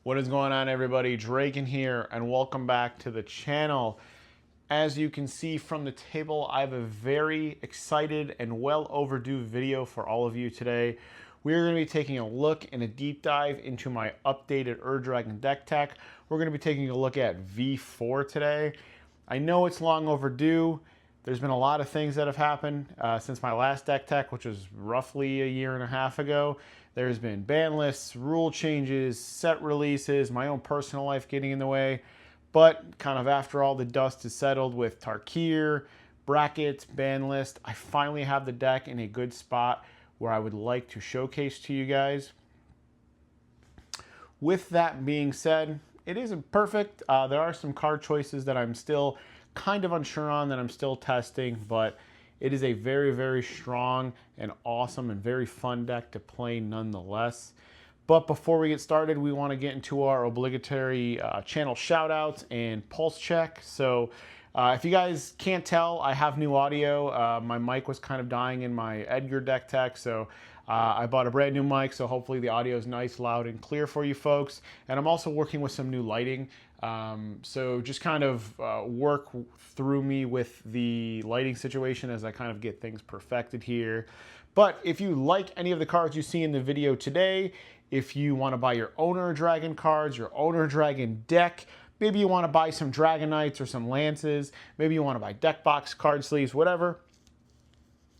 What is going on, everybody? Draken here, and welcome back to the channel. As you can see from the table, I have a very excited and well overdue video for all of you today. We're going to be taking a look and a deep dive into my updated Dragon deck tech. We're going to be taking a look at V4 today. I know it's long overdue. There's been a lot of things that have happened since my last deck tech, which was roughly a year and a half ago. There's been ban lists, rule changes, set releases, my own personal life getting in the way. But kind of after all the dust is settled with Tarkir, brackets, ban list, I finally have the deck in a good spot where I would like to showcase to you guys. With that being said, it isn't perfect. There are some card choices that I'm still kind of unsure on, that I'm still testing, but it is a very, very strong and awesome and very fun deck to play nonetheless. But before we get started, we want to get into our obligatory channel shoutouts and pulse check. So if you guys can't tell, I have new audio. My mic was kind of dying in my Edgar deck tech, so I bought a brand new mic, so hopefully the audio is nice, loud, and clear for you folks. And I'm also working with some new lighting. So just kind of work through me with the lighting situation as I kind of get things perfected here. But if you like any of the cards you see in the video today, if you want to buy your Owner Dragon cards, your Owner Dragon deck, maybe you want to buy some Dragon Knights or some Lances, maybe you want to buy deck box, card sleeves, whatever,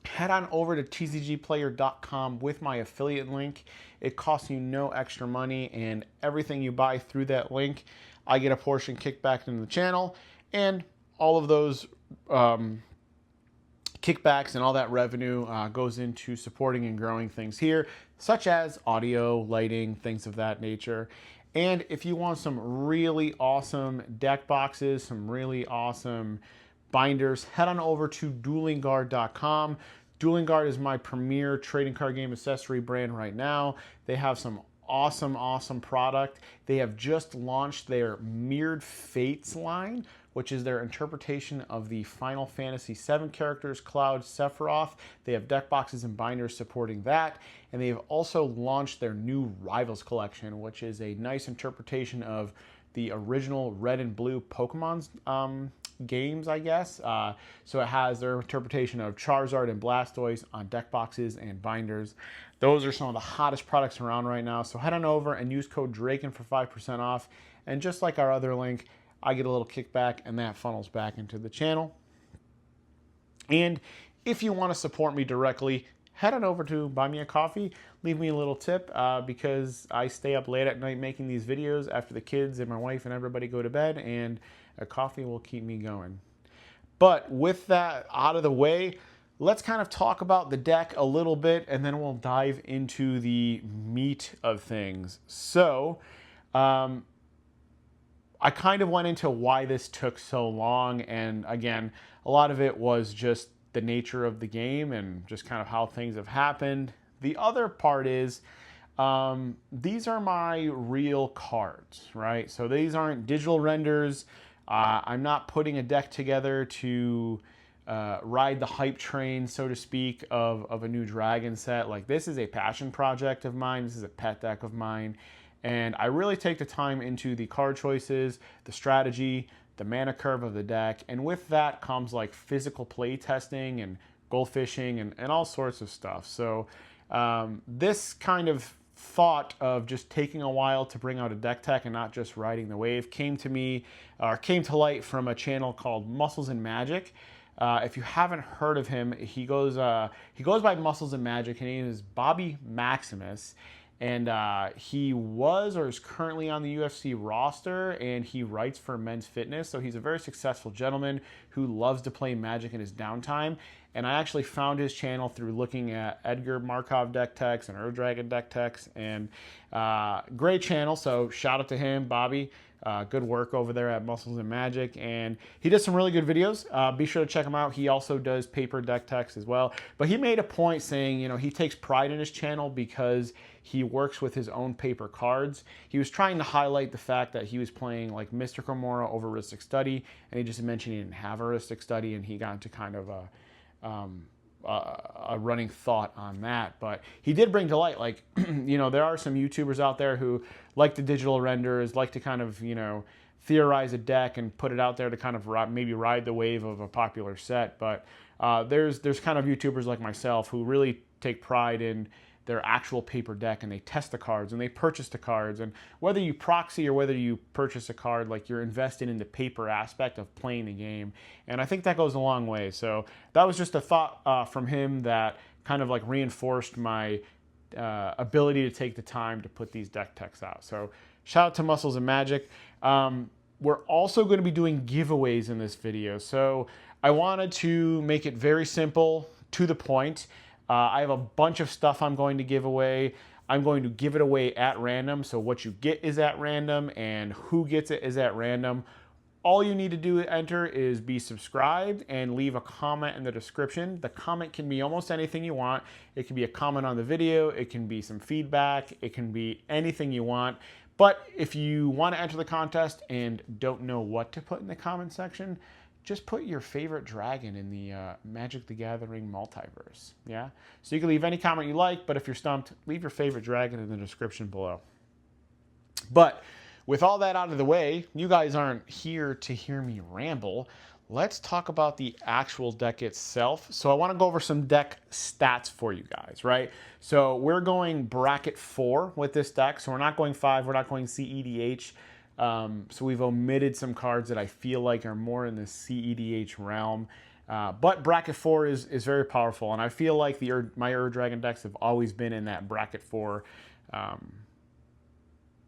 head on over to tcgplayer.com with my affiliate link. It costs you no extra money, and everything you buy through that link, I get a portion kickback into the channel, and all of those kickbacks and all that revenue goes into supporting and growing things here, such as audio, lighting, things of that nature. And if you want some really awesome deck boxes, some really awesome binders, head on over to duelingguard.com. Dueling Guard is my premier trading card game accessory brand right now. They have some awesome product. They have just launched their Mirrored Fates line, which is their interpretation of the Final Fantasy VII characters, Cloud, Sephiroth. They have deck boxes and binders supporting that. And they have also launched their new Rivals collection, which is a nice interpretation of the original Red and Blue Pokemon's games, I guess. So it has their interpretation of Charizard and Blastoise on deck boxes and binders. Those are some of the hottest products around right now. So head on over and use code Draken for 5% off. And just like our other link, I get a little kickback, and that funnels back into the channel. And if you want to support me directly, head on over to Buy Me a Coffee. Leave me a little tip because I stay up late at night making these videos after the kids and my wife and everybody go to bed, and a coffee will keep me going. But with that out of the way, let's kind of talk about the deck a little bit, and then we'll dive into the meat of things. So, I kind of went into why this took so long, and again, a lot of it was just the nature of the game and just kind of how things have happened. The other part is, these are my real cards, right? So these aren't digital renders. I'm not putting a deck together to ride the hype train, so to speak, of a new Dragon set. Like, this is a passion project of mine. This is a pet deck of mine. And I really take the time into the card choices, the strategy, the mana curve of the deck. And with that comes like physical play testing and goal fishing and all sorts of stuff. So this kind of thought of just taking a while to bring out a deck tech and not just riding the wave came to light from a channel called Muscles and Magic. If you haven't heard of him, he goes by Muscles and Magic, and his name is Bobby Maximus. And he was or is currently on the UFC roster, and he writes for Men's Fitness. So he's a very successful gentleman who loves to play Magic in his downtime. And I actually found his channel through looking at Edgar Markov deck techs and Dragon deck techs. And great channel, so shout out to him, Bobby. Good work over there at Muscles and Magic, and he does some really good videos. Be sure to check him out. He also does paper deck techs as well. But he made a point saying, you know, he takes pride in his channel because he works with his own paper cards. He was trying to highlight the fact that he was playing like Mystic Remora over Ristic Study, and he just mentioned he didn't have a Ristic Study, and he got into kind of a a running thought on that. But he did bring to light, like, you know, there are some YouTubers out there who like the digital renders, like to kind of, you know, theorize a deck and put it out there to kind of maybe ride the wave of a popular set. But there's kind of YouTubers like myself who really take pride in their actual paper deck, and they test the cards and they purchase the cards, and whether you proxy or whether you purchase a card, like, you're invested in the paper aspect of playing the game, and I think that goes a long way. So that was just a thought from him that kind of like reinforced my ability to take the time to put these deck techs out. So shout out to Muscles and Magic. We're also going to be doing giveaways in this video, so I wanted to make it very simple, to the point. I have a bunch of stuff I'm going to give away. I'm going to give it away at random, so what you get is at random, and who gets it is at random. All you need to do to enter is be subscribed and leave a comment in the description. The comment can be almost anything you want. It can be a comment on the video, it can be some feedback, it can be anything you want. But if you want to enter the contest and don't know what to put in the comment section, just put your favorite dragon in the Magic the Gathering multiverse, yeah? So you can leave any comment you like, but if you're stumped, leave your favorite dragon in the description below. But with all that out of the way, you guys aren't here to hear me ramble. Let's talk about the actual deck itself. So I want to go over some deck stats for you guys, right? So we're going bracket 4 with this deck. So we're not going 5, we're not going CEDH. So we've omitted some cards that I feel like are more in the CEDH realm. But bracket 4 is very powerful, and I feel like my Dragon decks have always been in that bracket 4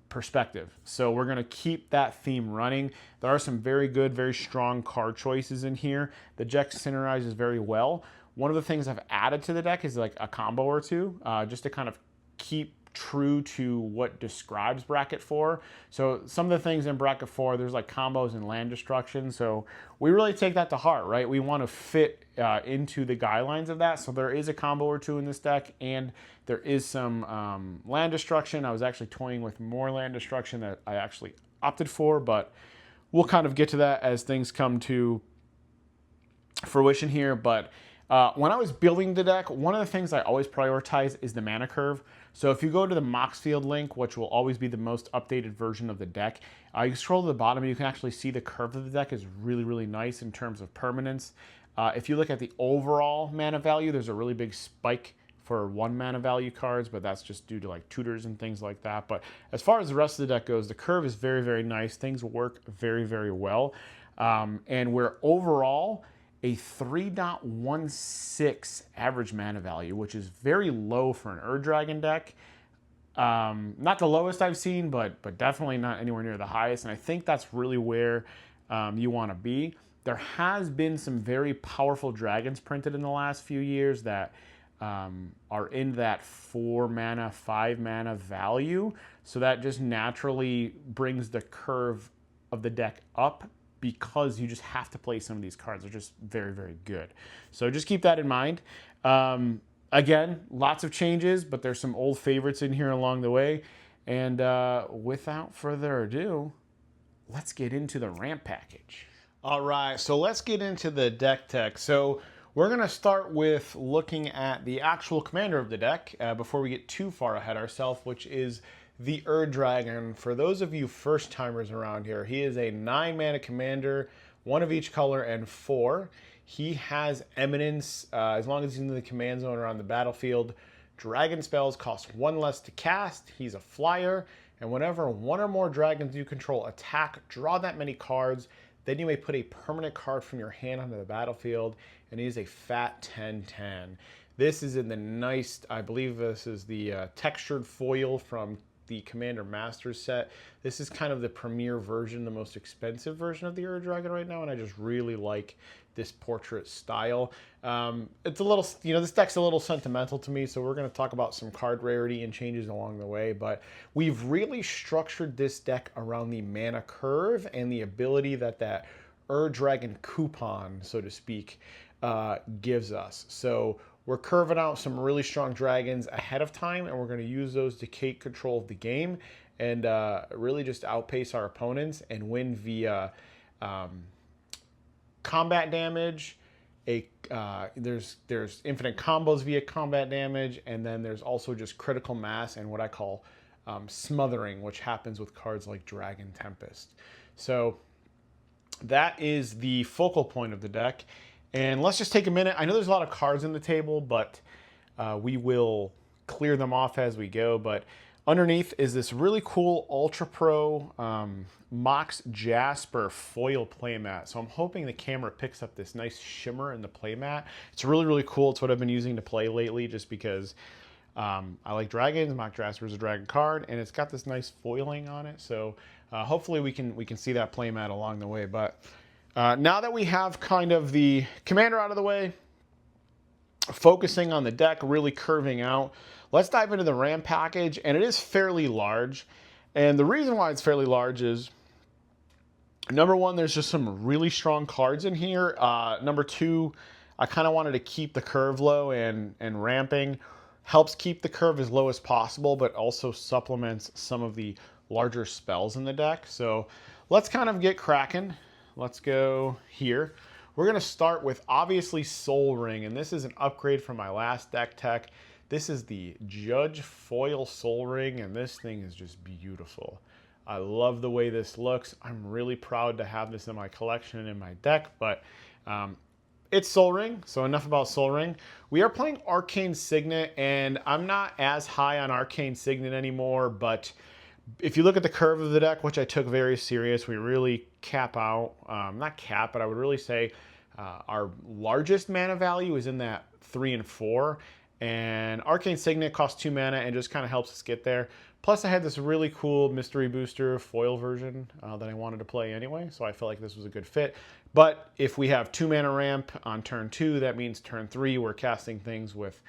perspective. So we're going to keep that theme running. There are some very good, very strong card choices in here. The deck synergizes very well. One of the things I've added to the deck is like a combo or two, just to kind of keep true to what describes bracket 4. So some of the things in bracket 4, there's like combos and land destruction. So we really take that to heart, right? We want to fit into the guidelines of that. So there is a combo or two in this deck, and there is some land destruction. I was actually toying with more land destruction that I actually opted for, but we'll kind of get to that as things come to fruition here. But when I was building the deck, one of the things I always prioritize is the mana curve. So if you go to the Moxfield link, which will always be the most updated version of the deck, you scroll to the bottom and you can actually see the curve of the deck is really, really nice in terms of permanence. If you look at the overall mana value, there's a really big spike for 1 mana value cards, but that's just due to like tutors and things like that. But as far as the rest of the deck goes, the curve is very, very nice. Things work very, very well. And we're overall a 3.16 average mana value, which is very low for an Dragon deck. Not the lowest I've seen, but definitely not anywhere near the highest. And I think that's really where you want to be. There has been some very powerful dragons printed in the last few years that are in that 4 mana, 5 mana value. So that just naturally brings the curve of the deck up, because you just have to play some of these cards. They're just very, very good. So just keep that in mind. Again, lots of changes, but there's some old favorites in here along the way. And without further ado, let's get into the ramp package. All right, so let's get into the deck tech. So we're gonna start with looking at the actual commander of the deck before we get too far ahead ourselves, which is the Dragon. For those of you first timers around here, he is a 9 mana commander, 1 of each color and 4. He has Emminence as long as he's in the command zone or on the battlefield. Dragon spells cost 1 less to cast. He's a flyer, and whenever 1 or more dragons you control attack, draw that many cards. Then you may put a permanent card from your hand onto the battlefield, and he is a fat 10/10. This is in the nice, I believe this is the textured foil from the Commander Masters set. This is kind of the premier version, the most expensive version of the Dragon right now, and I just really like this portrait style. It's a little, you know, this deck's a little sentimental to me, so we're going to talk about some card rarity and changes along the way, but we've really structured this deck around the mana curve and the ability that that Dragon coupon, so to speak, gives us. So we're curving out some really strong dragons ahead of time, and we're going to use those to take control of the game and really just outpace our opponents and win via combat damage there's infinite combos via combat damage, and then there's also just critical mass and what I call smothering, which happens with cards like Dragon Tempest. So that is the focal point of the deck. And let's just take a minute. I know there's a lot of cards in the table, but we will clear them off as we go. But underneath is this really cool Ultra Pro Mox Jasper foil playmat. So I'm hoping the camera picks up this nice shimmer in the playmat. It's really, really cool. It's what I've been using to play lately just because I like dragons. Mox Jasper is a dragon card, and it's got this nice foiling on it. So hopefully we can see that playmat along the way. But now that we have kind of the commander out of the way, focusing on the deck, really curving out, let's dive into the RAM package. And it is fairly large. And the reason why it's fairly large is, number one, there's just some really strong cards in here. Number two, I kind of wanted to keep the curve low, and ramping helps keep the curve as low as possible, but also supplements some of the larger spells in the deck. So let's kind of get cracking. Let's go here. We're going to start with obviously Soul Ring, and this is an upgrade from my last deck tech. This is the Judge Foil Soul Ring, and this thing is just beautiful. I love the way this looks. I'm really proud to have this in my collection and in my deck, but it's Soul Ring, so enough about Soul Ring. We are playing Arcane Signet, and I'm not as high on Arcane Signet anymore, but if you look at the curve of the deck, which I took very serious, we really cap out, not cap, but I would really say our largest mana value is in that 3 and 4, and Arcane Signet costs 2 mana and just kind of helps us get there. Plus I had this really cool Mystery Booster foil version that I wanted to play anyway, so I felt like this was a good fit. But if we have 2 mana ramp on turn 2, that means turn 3 we're casting things with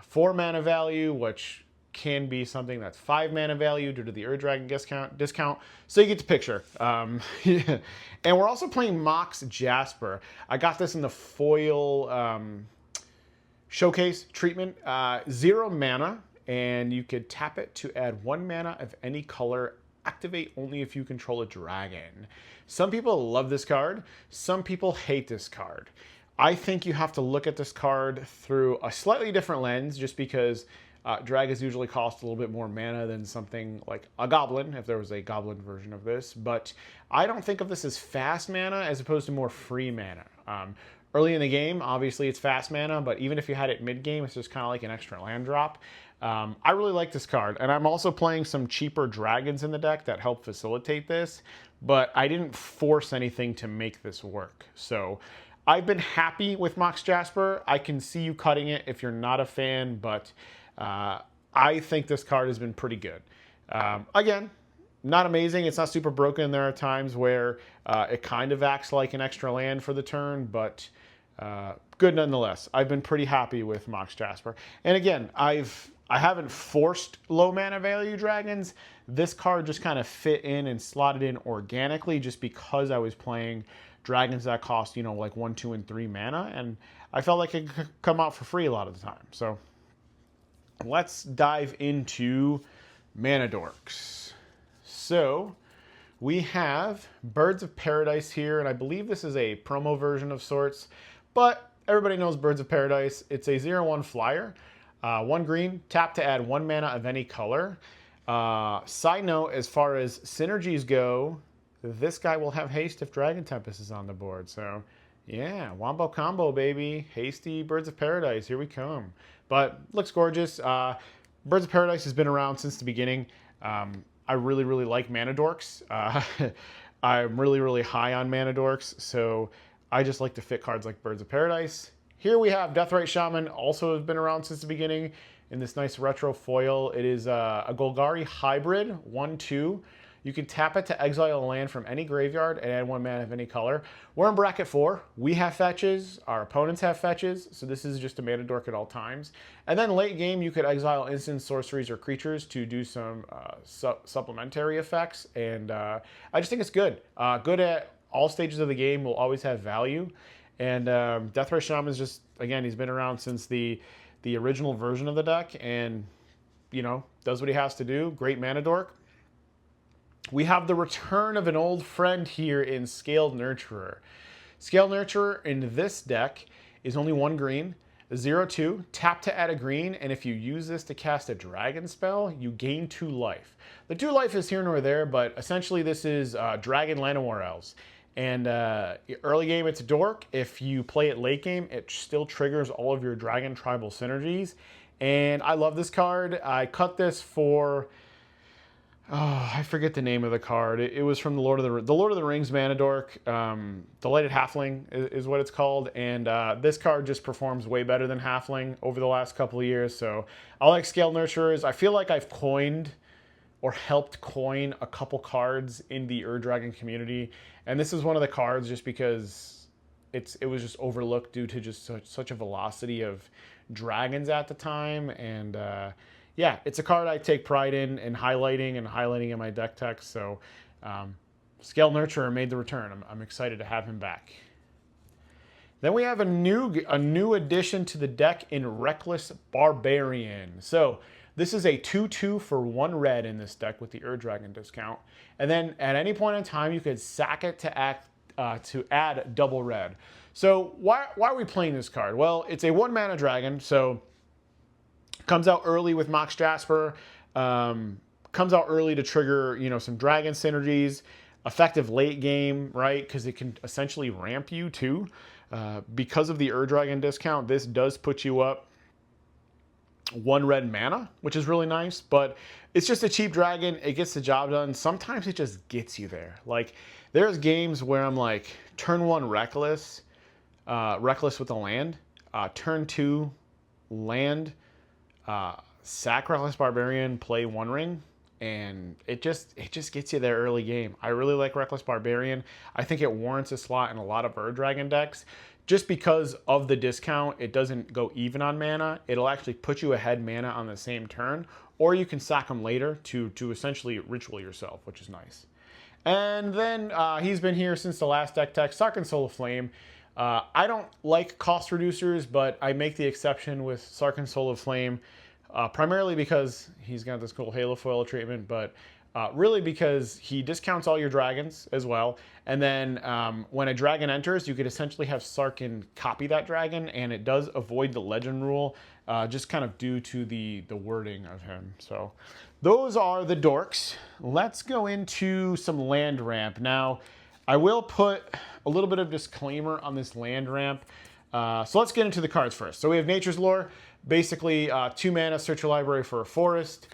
4 mana value, which can be something that's 5 mana value due to the Ur Dragon discount. So you get the picture. Yeah. And we're also playing Mox Jasper. I got this in the foil showcase treatment. 0 mana, and you could tap it to add 1 mana of any color. Activate only if you control a dragon. Some people love this card. Some people hate this card. I think you have to look at this card through a slightly different lens, just because dragons usually cost a little bit more mana than something like a goblin, if there was a goblin version of this. But I don't think of this as fast mana as opposed to more free mana. Early in the game, obviously it's fast mana, but even if you had it mid-game, it's just kind of like an extra land drop. I really like this card, and I'm also playing some cheaper dragons in the deck that help facilitate this, but I didn't force anything to make this work. So I've been happy with Mox Jasper. I can see you cutting it if you're not a fan, but I think this card has been pretty good. Again, not amazing. It's not super broken. There are times where it kind of acts like an extra land for the turn, but good nonetheless. I've been pretty happy with Mox Jasper. And again, I haven't forced low mana value dragons. This card just kind of fit in and slotted in organically just because I was playing dragons that cost, like 1, 2, and 3 mana, and I felt like it could come out for free a lot of the time. So let's dive into Mana Dorks. So we have Birds of Paradise here, and I believe this is a promo version of sorts, but everybody knows Birds of Paradise. It's a 0/1 flyer, 1 green, tap to add 1 mana of any color. Side note, as far as synergies go, this guy will have haste if Dragon Tempest is on the board. So yeah, wombo combo, baby. Hasty Birds of Paradise, here we come. But looks gorgeous. Birds of Paradise has been around since the beginning. I really, really like Mana Dorks. I'm really, really high on Mana Dorks, so I just like to fit cards like Birds of Paradise. Here we have Deathrite Shaman, also has been around since the beginning in this nice retro foil. It is a Golgari hybrid, 1/2. You can tap it to exile a land from any graveyard and add 1 mana of any color. We're in bracket 4. We have fetches. Our opponents have fetches. So this is just a mana dork at all times. And then late game, you could exile instants, sorceries, or creatures to do some supplementary effects. And I just think it's good. Good at all stages of the game. Will always have value. And Deathrite Shaman is just, again, he's been around since the original version of the deck. And, does what he has to do. Great mana dork. We have the return of an old friend here in Scaled Nurturer. Scale Nurturer in this deck is only 1 green, 0/2, tap to add a green, and if you use this to cast a dragon spell, you gain 2 life. The 2 life is here nor there, but essentially this is Dragon Llanowar Elves. And early game, it's a dork. If you play it late game, it still triggers all of your Dragon Tribal synergies. And I love this card. I cut this for... Oh, I forget the name of the card. It was from the Lord of the Rings mana dork. Delighted Halfling is what it's called. And this card just performs way better than Halfling over the last couple of years. So I like Scale Nurturers. I feel like I've coined or helped coin a couple cards in the Dragon community. And this is one of the cards just because it was just overlooked due to just such a velocity of dragons at the time. And yeah, it's a card I take pride in highlighting in my deck text. So Scale Nurturer made the return. I'm excited to have him back. Then we have a new addition to the deck in Reckless Barbarian. So this is a 2/2 for 1 red in this deck with the Dragon discount. And then at any point in time, you could sack it to add double red. So why are we playing this card? Well, it's a 1 mana dragon, so comes out early with Mox Jasper. Comes out early to trigger, some dragon synergies. Effective late game, right? Because it can essentially ramp you too. Because of the Dragon discount, this does put you up 1 red mana, which is really nice, but it's just a cheap dragon. It gets the job done. Sometimes it just gets you there. Like, there's games where I'm like, turn 1 Reckless with a land, turn 2 land, sack Reckless Barbarian, play 1 ring, and it just gets you there early game. I really like Reckless Barbarian. I think it warrants a slot in a lot of Dragon decks. Just because of the discount, it doesn't go even on mana. It'll actually put you ahead mana on the same turn, or you can sack them later to essentially ritual yourself, which is nice. And then he's been here since the last deck text, Sarkhan Soul of Flame. I don't like cost reducers, but I make the exception with Sarkhan Soul of Flame, primarily because he's got this cool Halo foil treatment, but really because he discounts all your dragons as well. And then when a dragon enters, you could essentially have Sarkhan copy that dragon, and it does avoid the legend rule, just kind of due to the wording of him. So those are the dorks. Let's go into some land ramp. Now, I will put a little bit of disclaimer on this land ramp. So let's get into the cards first. So we have Nature's Lore, basically 2 mana, search your library for a forest.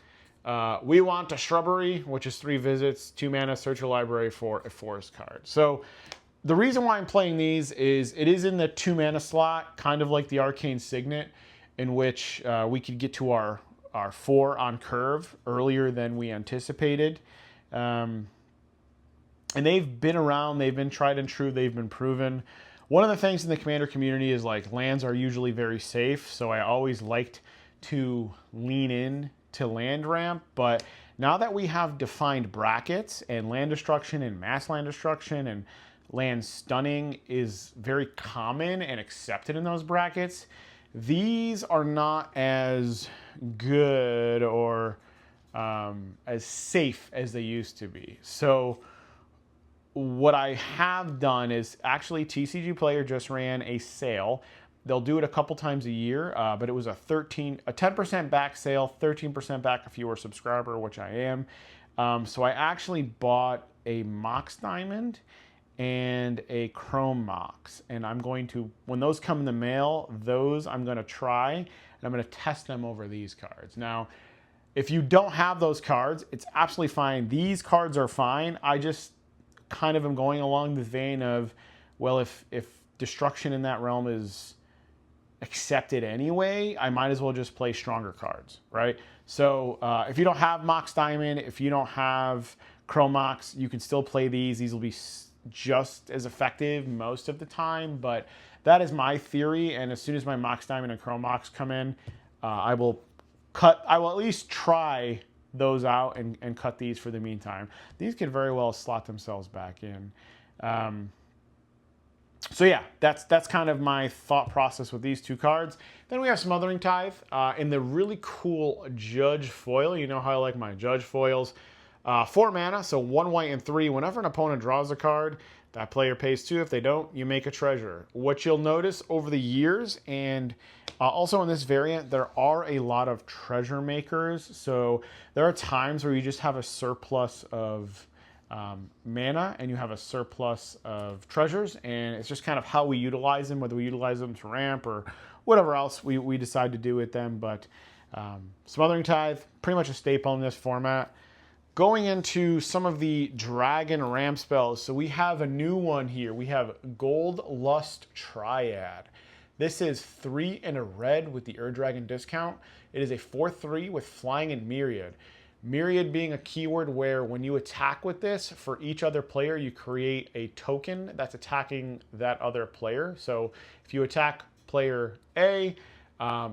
We want a Shrubbery, which is 3 visits, 2 mana, search your library for a forest card. So the reason why I'm playing these is it is in the 2 mana slot, kind of like the Arcane Signet, in which we could get to our 4 on curve earlier than we anticipated. And they've been around, they've been tried and true, they've been proven. One of the things in the Commander community is like lands are usually very safe, so I always liked to lean in to land ramp, but now that we have defined brackets and land destruction and mass land destruction and land stunning is very common and accepted in those brackets, these are not as good or as safe as they used to be. So what I have done is actually TCG Player just ran a sale. They'll do it a couple times a year, but it was a 10% back sale, 13% back if you were a subscriber, which I am. So I actually bought a Mox Diamond and a Chrome Mox, and I'm going to, when those come in the mail, I'm going to try, and I'm going to test them over these cards. Now, if you don't have those cards, it's absolutely fine. These cards are fine. I just kind of am going along the vein of, well, if destruction in that realm is accepted anyway, I might as well just play stronger cards, right? So if you don't have Mox Diamond, if you don't have Chrome Mox, you can still play these. These will be just as effective most of the time, but that is my theory. And as soon as my Mox Diamond and Chrome Mox come in, I will at least try those out and cut these for the meantime. These could very well slot themselves back in. So yeah, that's kind of my thought process with these 2 cards. Then we have Smothering Tithe in the really cool Judge foil. You know how I like my Judge foils. 4 mana, so 1 white and 3. Whenever an opponent draws a card, that player pays 2. If they don't, you make a treasure. What you'll notice over the years, and also in this variant, there are a lot of treasure makers. So there are times where you just have a surplus of mana and you have a surplus of treasures, and it's just kind of how we utilize them, whether we utilize them to ramp or whatever else we decide to do with them. But Smothering Tithe, pretty much a staple in this format. Going into some of the dragon ramp spells, so we have a new one here. We have Gold Lust Triad. This is 3 and a red with the Dragon discount. It is a 4/3 with flying and myriad. Myriad being a keyword where when you attack with this, for each other player, you create a token that's attacking that other player. So if you attack player A,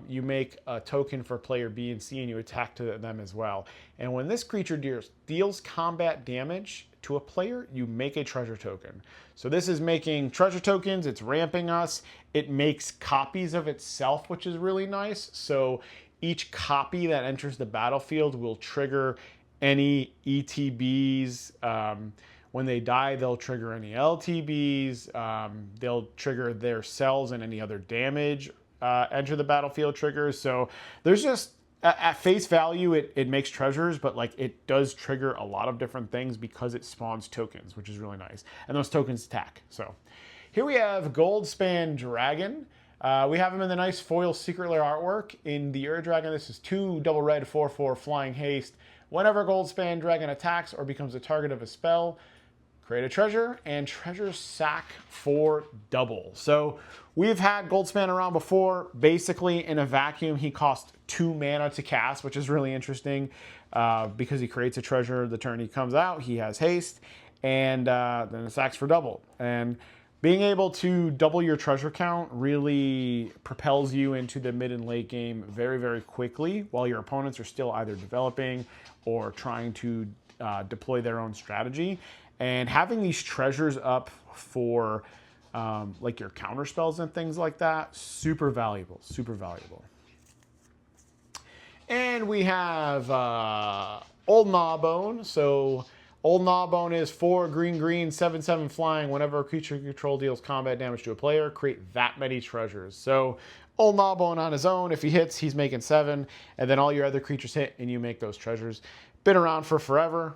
you make a token for player B and C and you attack to them as well. And when this creature deals combat damage to a player, you make a treasure token. So this is making treasure tokens, it's ramping us, it makes copies of itself, which is really nice. So each copy that enters the battlefield will trigger any ETBs. When they die, they'll trigger any LTBs. They'll trigger their cells and any other damage enter the battlefield triggers. So there's just, at face value, it makes treasures, but like it does trigger a lot of different things because it spawns tokens, which is really nice. And those tokens attack. So here we have Goldspan Dragon. We have him in the nice foil Secret Lair artwork. In the Dragon, this is 2 double red 4/4 flying haste. Whenever Goldspan Dragon attacks or becomes the target of a spell, create a treasure, and treasure sack for double. So we've had Goldspan around before. Basically, in a vacuum, he costs 2 mana to cast, which is really interesting because he creates a treasure the turn he comes out. He has haste, and then it sacks for double. And being able to double your treasure count really propels you into the mid and late game very, very quickly while your opponents are still either developing or trying to deploy their own strategy. And having these treasures up for like your counter spells and things like that, super valuable, super valuable. And we have Old Gnawbone. So Old Gnawbone is 4 green, 7/7 flying. Whenever a creature you control deals combat damage to a player, create that many treasures. So Old Gnawbone on his own, if he hits, he's making 7. And then all your other creatures hit and you make those treasures. Been around for forever.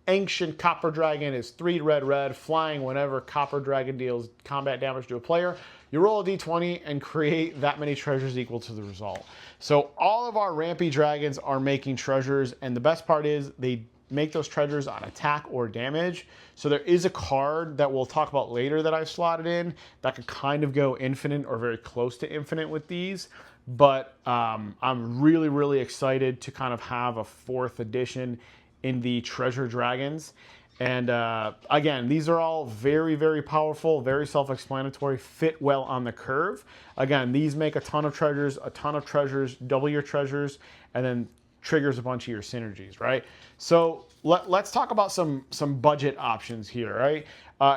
Ancient Copper Dragon is 3 red, flying. Whenever Copper Dragon deals combat damage to a player, you roll a d20 and create that many treasures equal to the result. So all of our rampy dragons are making treasures, and the best part is they make those treasures on attack or damage. So there is a card that we'll talk about later that I've slotted in that could kind of go infinite or very close to infinite with these. But I'm really, really excited to kind of have a 4th edition in the Treasure Dragons. And again, these are all very, very powerful, very self-explanatory, fit well on the curve. Again, these make a ton of treasures, double your treasures, and then triggers a bunch of your synergies, right? So let's talk about some budget options here, right?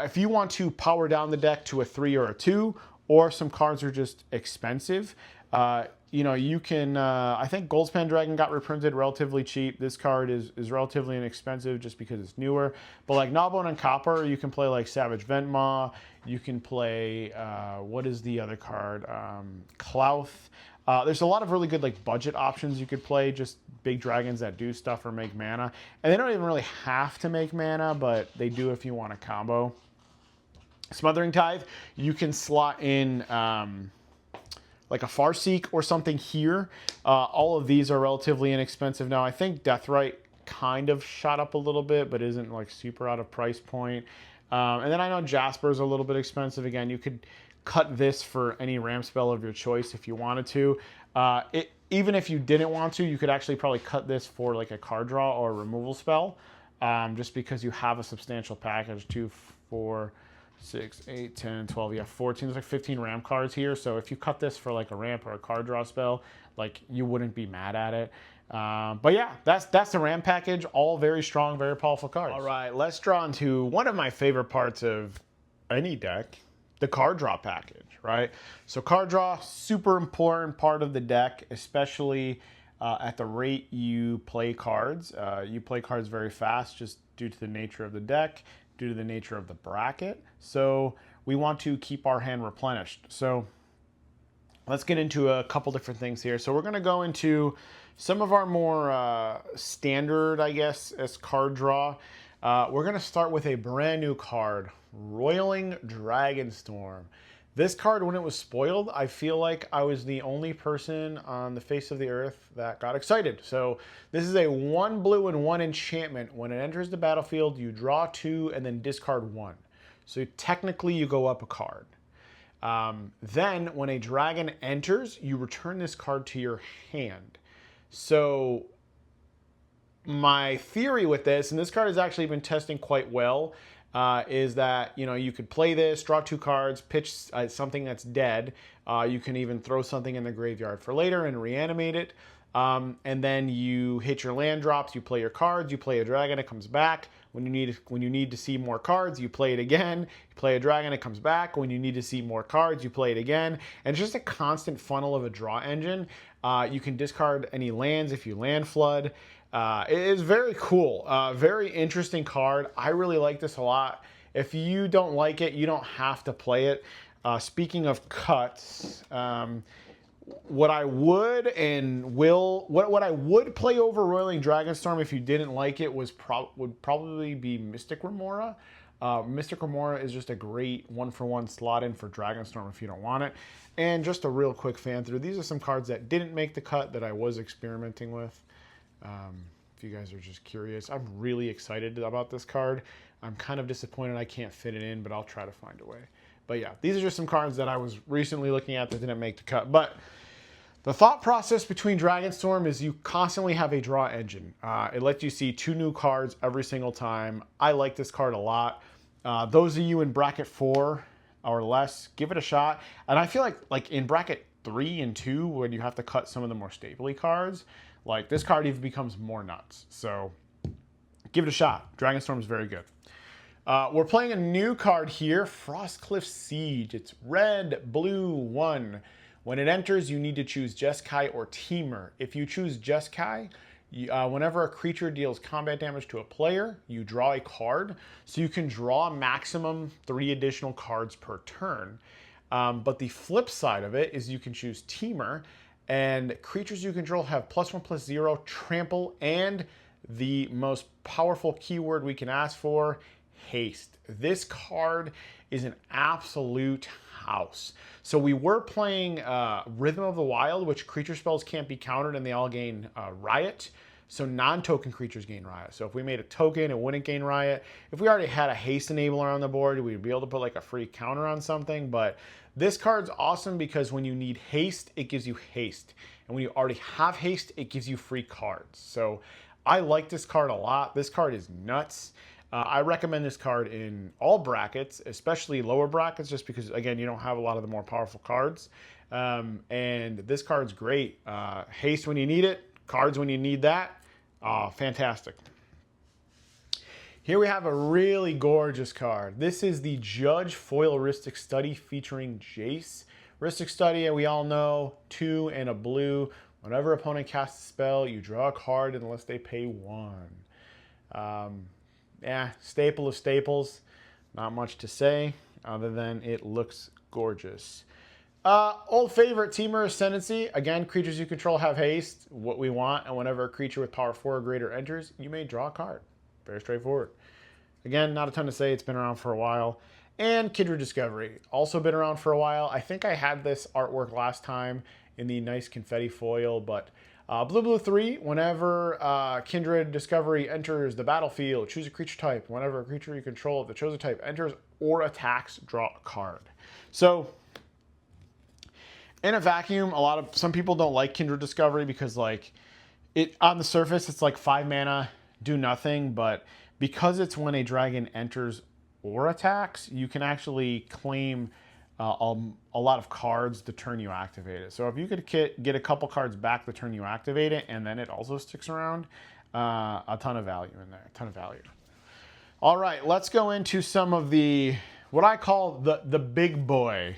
If you want to power down the deck to a 3 or a 2, or some cards are just expensive, you know, you can, I think Goldspan Dragon got reprinted relatively cheap. This card is relatively inexpensive just because it's newer. But like Gnawbone and Copper, you can play like Savage Ventmaw. You can play, what is the other card? Clouth. There's a lot of really good like budget options you could play, just big dragons that do stuff or make mana. And they don't even really have to make mana, but they do if you want a combo. Smothering Tithe, you can slot in like a Farseek or something here. All of these are relatively inexpensive now. I think Deathrite kind of shot up a little bit, but isn't like super out of price point. And then I know Jasper's a little bit expensive. Again, you could cut this for any ramp spell of your choice if you wanted to. Even if you didn't want to, you could actually probably cut this for like a card draw or a removal spell, just because you have a substantial package. 2, 4, 6, 8, 10, 12, yeah, 14. There's like 15 ramp cards here. So if you cut this for like a ramp or a card draw spell, like you wouldn't be mad at it. But yeah, that's the ramp package. All very strong, very powerful cards. All right, let's draw into one of my favorite parts of any deck, the card draw package, right? So card draw, super important part of the deck, especially at the rate you play cards. You play cards very fast just due to the nature of the deck, due to the nature of the bracket. So we want to keep our hand replenished. So let's get into a couple different things here. So we're going to go into some of our more standard, I guess, as card draw. We're going to start with a brand new card, Roiling Dragonstorm. This card, when it was spoiled, I feel like I was the only person on the face of the earth that got excited. So this is a 1 blue and 1 enchantment. When it enters the battlefield, you draw 2 and then discard 1. So technically you go up a card. Then when a dragon enters, you return this card to your hand. So my theory with this, and this card has actually been testing quite well, is that, you know, you could play this, draw 2 cards, pitch something that's dead. You can even throw something in the graveyard for later and reanimate it. And then you hit your land drops, you play your cards, you play a dragon, it comes back. When you need to see more cards, you play it again. You play a dragon, it comes back. When you need to see more cards, you play it again. And it's just a constant funnel of a draw engine. You can discard any lands if you land flood. It is very cool, very interesting card. I really like this a lot. If you don't like it, you don't have to play it. Speaking of cuts, what I would and what I would play over Roiling Dragonstorm if you didn't like it would probably be Mystic Remora. Mystic Remora is just a great 1-for-1 slot in for Dragonstorm if you don't want it. And just a real quick fan through. These are some cards that didn't make the cut that I was experimenting with. If you guys are just curious, I'm really excited about this card. I'm kind of disappointed I can't fit it in, but I'll try to find a way. But yeah, these are just some cards that I was recently looking at that didn't make the cut. But the thought process between Dragonstorm is you constantly have a draw engine. It lets you see 2 new cards every single time. I like this card a lot. Those of you in bracket 4 or less, give it a shot. And I feel like in bracket 3 and 2, when you have to cut some of the more stapley cards, like this card even becomes more nuts. So give it a shot. Dragonstorm is very good. We're playing a new card here, Frostcliff Siege. It's red, blue, 1. When it enters, you need to choose Jeskai or Temur. If you choose Jeskai, whenever a creature deals combat damage to a player, you draw a card. So you can draw a maximum 3 additional cards per turn. But the flip side of it is you can choose Temur, and creatures you control have +1/+0, trample, and the most powerful keyword we can ask for, haste. This card is an absolute house. So we were playing Rhythm of the Wild, which creature spells can't be countered and they all gain Riot. So non-token creatures gain Riot. So if we made a token, it wouldn't gain Riot. If we already had a haste enabler on the board, we'd be able to put like a free counter on something. But this card's awesome because when you need haste, it gives you haste. And when you already have haste, it gives you free cards. So I like this card a lot. This card is nuts. I recommend this card in all brackets, especially lower brackets, just because, again, you don't have a lot of the more powerful cards. And this card's great. Haste when you need it, cards when you need that. Fantastic. Here we have a really gorgeous card. This is the Judge Foil Rhystic Study featuring Jace. Rhystic Study, we all know, 2 and a blue. Whenever opponent casts a spell, you draw a card unless they pay 1. Yeah, staple of staples. Not much to say other than it looks gorgeous. Old favorite, Temur Ascendancy. Again, creatures you control have haste, what we want, and whenever a creature with power 4 or greater enters, you may draw a card. Very straightforward. Again, not a ton to say. It's been around for a while. And Kindred Discovery, also been around for a while. I think I had this artwork last time in the nice confetti foil, but blue 3, whenever Kindred Discovery enters the battlefield, choose a creature type. Whenever a creature you control of the chosen type enters or attacks, draw a card. So in a vacuum, some people don't like Kindred Discovery because like it on the surface it's like 5 mana, do nothing, but because it's when a dragon enters or attacks, you can actually claim a lot of cards the turn you activate it. So if you could get a couple cards back the turn you activate it, and then it also sticks around, a ton of value in there, a ton of value. All right, let's go into some of the, what I call the big boy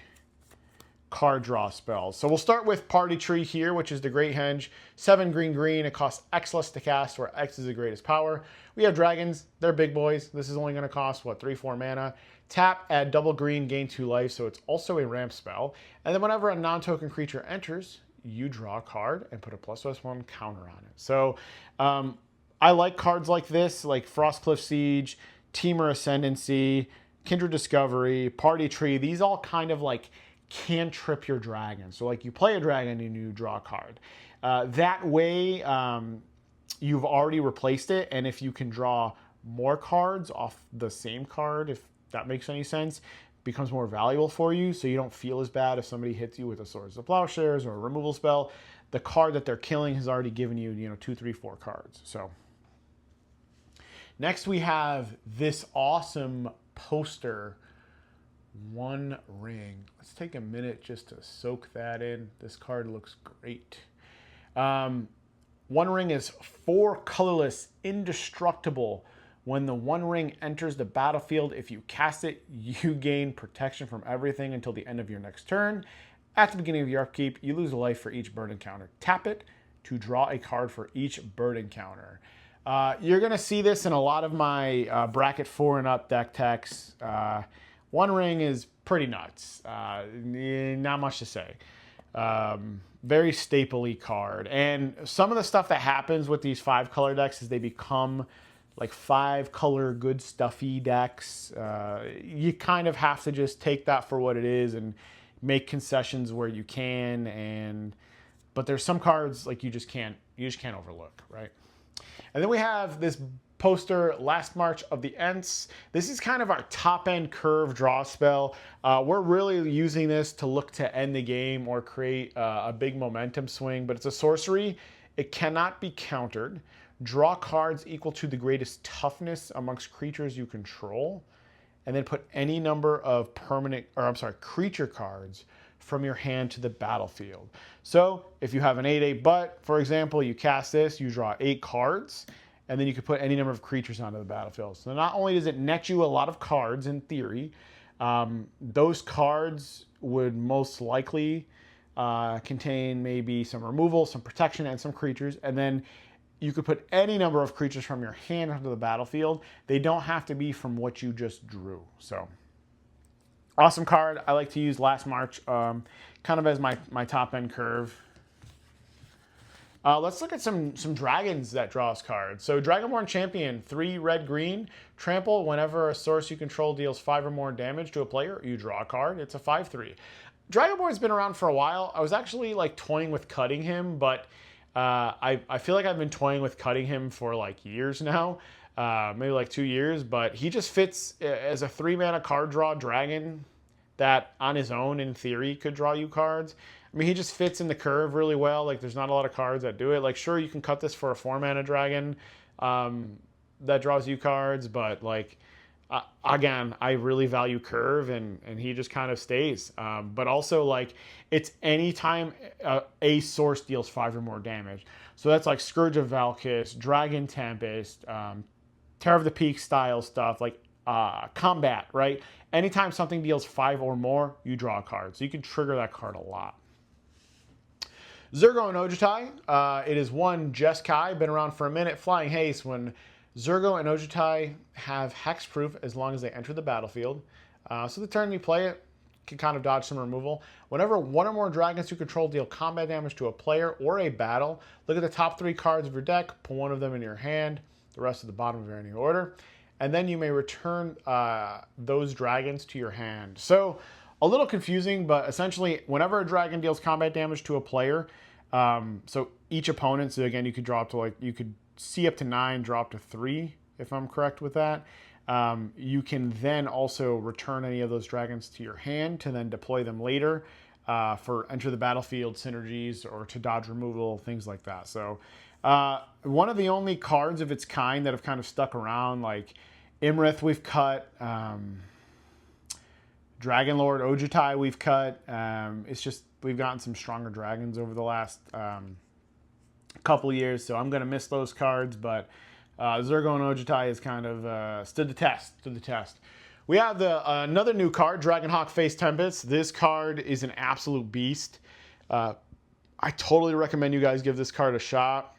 card draw spells. So we'll start with Party Tree here, which is the Great Henge. 7 green green. It costs X less to cast, where X is the greatest power. We have dragons. They're big boys. This is only going to cost, what, 3-4 mana. Tap, add double green, gain 2 life, so it's also a ramp spell. And then whenever a non-token creature enters, you draw a card and put a ++1 counter on it. So I like cards like this, like Frostcliff Siege, Teamer Ascendancy, Kindred Discovery, Party Tree. These all kind of like cantrip your dragon. So like you play a dragon and you draw a card. That way you've already replaced it, and if you can draw more cards off the same card, if that makes any sense, it becomes more valuable for you, so you don't feel as bad if somebody hits you with a Swords of Plowshares or a removal spell. The card that they're killing has already given you, 2, 3, 4 cards. So next we have this awesome poster, One Ring. Let's take a minute just to soak that in. This card looks great. One Ring is 4 colorless, indestructible. When the One Ring enters the battlefield, if you cast it, you gain protection from everything until the end of your next turn. At the beginning of your upkeep, you lose a life for each bird encounter. Tap it to draw a card for each bird encounter. You're going to see this in a lot of my bracket 4 and up deck techs. One Ring is pretty nuts. Not much to say. Very staple-y card. And some of the stuff that happens with these 5-color decks is they become like 5-color good stuffy decks. You kind of have to just take that for what it is and make concessions where you can. But there's some cards like you just can't overlook, right? And then we have this poster, Last March of the Ents. This is kind of our top-end curve draw spell. We're really using this to look to end the game or create a big momentum swing, but it's a sorcery. It cannot be countered. Draw cards equal to the greatest toughness amongst creatures you control, and then put any number of creature cards from your hand to the battlefield. So if you have an 8/8 butt, for example, you cast this, you draw 8 cards, and then you can put any number of creatures onto the battlefield. So not only does it net you a lot of cards in theory, those cards would most likely contain maybe some removal, some protection, and some creatures, and then you could put any number of creatures from your hand onto the battlefield. They don't have to be from what you just drew. So awesome card. I like to use Last March kind of as my top-end curve. Let's look at some dragons that draws cards. So Dragonborn Champion, 3 red-green. Trample, whenever a source you control deals 5 or more damage to a player, you draw a card. It's a 5/3. Dragonborn's been around for a while. I was actually like toying with cutting him, but I feel like I've been toying with cutting him for like years now, maybe like 2 years, but he just fits as a 3-mana card draw dragon that on his own, in theory, could draw you cards. I mean, he just fits in the curve really well. Like, there's not a lot of cards that do it. Like, sure, you can cut this for a 4-mana dragon that draws you cards, but like, again, I really value curve, and he just kind of stays. But also, like, it's anytime a source deals 5 or more damage. So that's like Scourge of Valkis, Dragon Tempest, Terror of the Peak style stuff, like combat, right? Anytime something deals 5 or more, you draw a card. So you can trigger that card a lot. Zurgo and Ojutai. It is 1 Jeskai, been around for a minute. Flying Haste. When Zurgo and Ojutai have hexproof as long as they enter the battlefield. So the turn you play it, can kind of dodge some removal. Whenever 1 or more dragons you control deal combat damage to a player or a battle, look at the top 3 cards of your deck, put 1 of them in your hand, the rest at the bottom of any order, and then you may return those dragons to your hand. So a little confusing, but essentially whenever a dragon deals combat damage to a player, so each opponent, so again, you could draw up to like, you could see up to 9, draw up to 3, if I'm correct with that. You can then also return any of those dragons to your hand to then deploy them later for enter the battlefield synergies or to dodge removal, things like that. So one of the only cards of its kind that have kind of stuck around, like Imrith we've cut, Dragonlord Ojutai we've cut. It's just we've gotten some stronger dragons over the last couple of years, so I'm going to miss those cards, but Zurgo and Ojutai has kind of stood the test. We have another new card, Dragonhawk Face Tempest. This card is an absolute beast. I totally recommend you guys give this card a shot.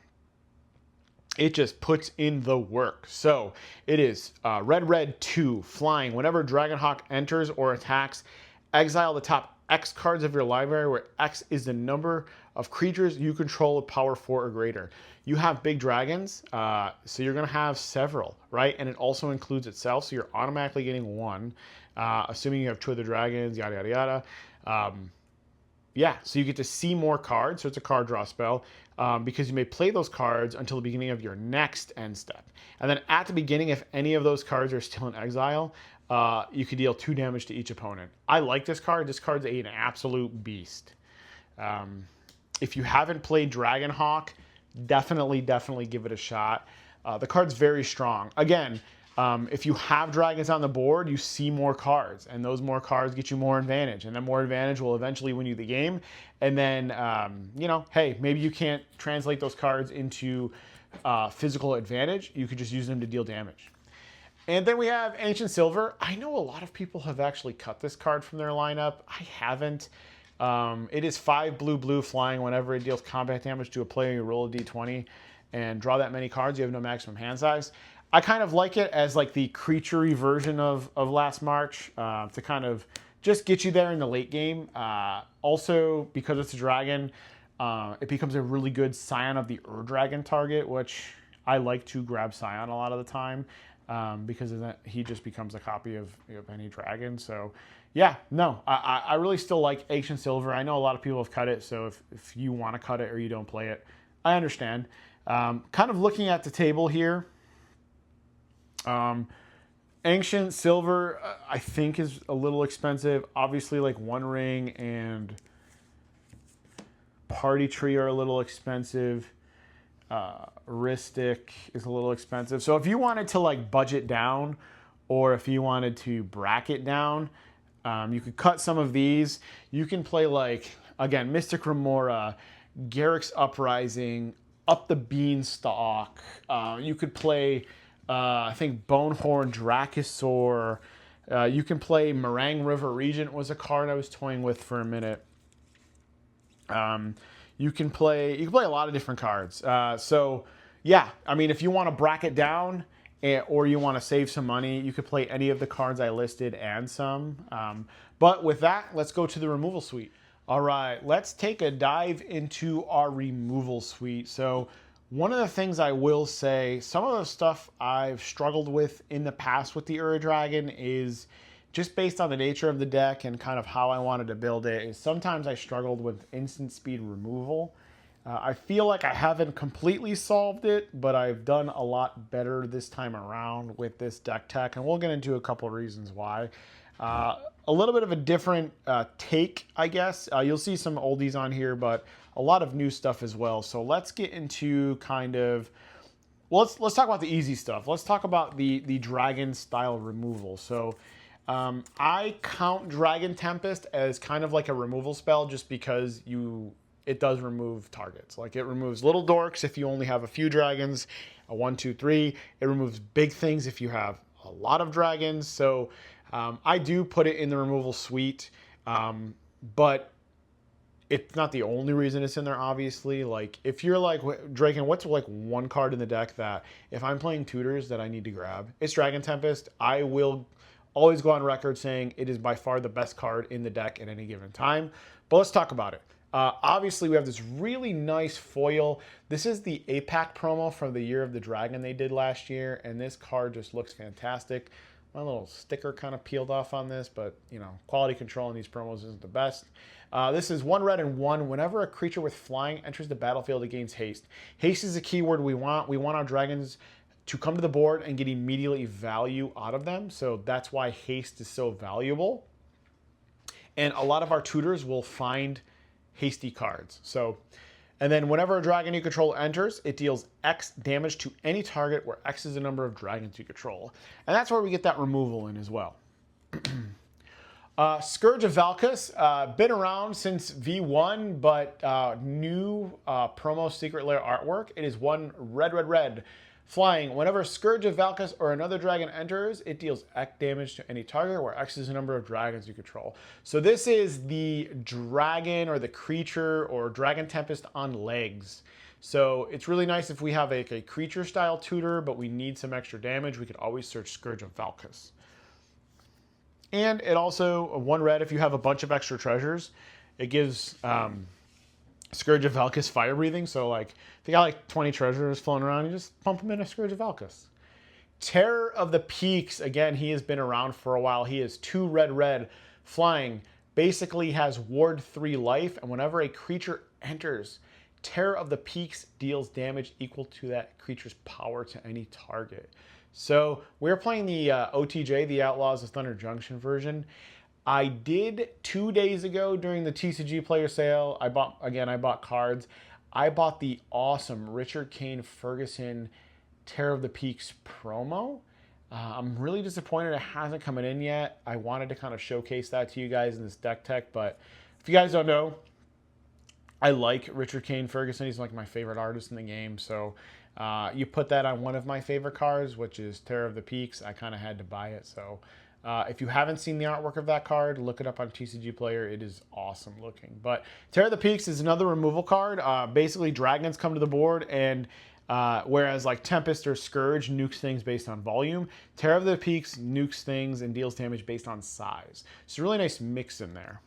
It just puts in the work. So it is red 2, flying. Whenever Dragonhawk enters or attacks, exile the top X cards of your library, where X is the number of creatures you control with power 4 or greater. You have big dragons, so you're going to have several, right? And it also includes itself, so you're automatically getting 1, assuming you have 2 of the dragons, yada, yada, yada. Yeah, so you get to see more cards, so it's a card draw spell, because you may play those cards until the beginning of your next end step. And then at the beginning, if any of those cards are still in exile, you can deal 2 damage to each opponent. I like this card. This card's an absolute beast. If you haven't played Dragonhawk, definitely give it a shot. The card's very strong. Again, if you have dragons on the board, you see more cards, and those more cards get you more advantage, and then more advantage will eventually win you the game. And then, you know, hey, maybe you can't translate those cards into physical advantage. You could just use them to deal damage. And then we have Ancient Silver. I know a lot of people have actually cut this card from their lineup. I haven't. It is 5 blue flying. Whenever it deals combat damage to a player, you roll a d20 and draw that many cards. You have no maximum hand size. I kind of like it as like the creature-y version of Last March, to kind of just get you there in the late game. Also, because it's a dragon, it becomes a really good Scion of the Ur-Dragon target, which I like to grab Scion a lot of the time, because he just becomes a copy of any dragon. So yeah, no, I really still like Ancient Silver. I know a lot of people have cut it, so if you want to cut it or you don't play it, I understand. Kind of looking at the table here, Ancient Silver, I think, is a little expensive. Obviously, like One Ring and Party Tree are a little expensive. Ristic is a little expensive. So if you wanted to like budget down, or if you wanted to bracket down, you could cut some of these. You can play like, again, Mystic Remora, Garruk's Uprising, Up the Beanstalk. You could play, I think, Bonehorn Dracosaur. You can play Meringue River Regent was a card I was toying with for a minute. You can play a lot of different cards. So yeah, I mean, if you want to bracket down or you want to save some money, you could play any of the cards I listed and some. But with that, let's go to the removal suite. All right, let's take a dive into our removal suite. So one of the things I will say, some of the stuff I've struggled with in the past with the Ur-Dragon is just based on the nature of the deck and kind of how I wanted to build it, is sometimes I struggled with instant speed removal. I feel like I haven't completely solved it, but I've done a lot better this time around with this deck tech, and we'll get into a couple reasons why. A little bit of a different take, I guess. You'll see some oldies on here, but a lot of new stuff as well. So let's get into kind of, well, let's talk about the easy stuff. Let's talk about the dragon style removal. So I count Dragon Tempest as kind of like a removal spell, just because it does remove targets. Like, it removes little dorks if you only have a few dragons, a 1, 2, 3. It removes big things if you have a lot of dragons. So I do put it in the removal suite, but it's not the only reason it's in there, obviously. Like, if you're like, Draken, what's like one card in the deck that if I'm playing tutors that I need to grab? It's Dragon Tempest. I will always go on record saying it is by far the best card in the deck at any given time. But let's talk about it. Obviously, we have this really nice foil. This is the APAC promo from the Year of the Dragon they did last year, and this card just looks fantastic. My little sticker kind of peeled off on this, but, you know, quality control in these promos isn't the best. This is 1 red and 1. Whenever a creature with flying enters the battlefield, it gains haste. Haste is a keyword we want. We want our dragons to come to the board and get immediately value out of them. So that's why haste is so valuable. And a lot of our tutors will find hasty cards. So, and then whenever a dragon you control enters, it deals X damage to any target where X is the number of dragons you control. And that's where we get that removal in as well. Scourge of Valkus, been around since V1, but new promo Secret Lair artwork. It is 1 red, Flying, whenever Scourge of Valkas or another dragon enters, it deals X damage to any target, where X is the number of dragons you control. So this is the dragon or the creature or dragon tempest on legs. So it's really nice if we have a creature style tutor, but we need some extra damage, we could always search Scourge of Valkas. And it also, 1 red, if you have a bunch of extra treasures, it gives Scourge of Valkas fire breathing. So like if you got like 20 treasures floating around, you just pump them in a Scourge of Valkas. Terror of the Peaks, again, he has been around for a while. He is 2 red, flying, basically has ward 3 life, and whenever a creature enters, Terror of the Peaks deals damage equal to that creature's power to any target. So we're playing the OTJ, the Outlaws of Thunder Junction version. I did 2 days ago during the TCG player sale. I bought cards. I bought the awesome Richard Kane Ferguson Terror of the Peaks promo. I'm really disappointed it hasn't come in yet. I wanted to kind of showcase that to you guys in this deck tech, but if you guys don't know, I like Richard Kane Ferguson. He's like my favorite artist in the game. So you put that on one of my favorite cards, which is Terror of the Peaks. I kind of had to buy it. So if you haven't seen the artwork of that card, look it up on TCG Player. It is awesome looking. But Terror of the Peaks is another removal card. Basically, dragons come to the board, and whereas like Tempest or Scourge nukes things based on volume, Terror of the Peaks nukes things and deals damage based on size. It's a really nice mix in there.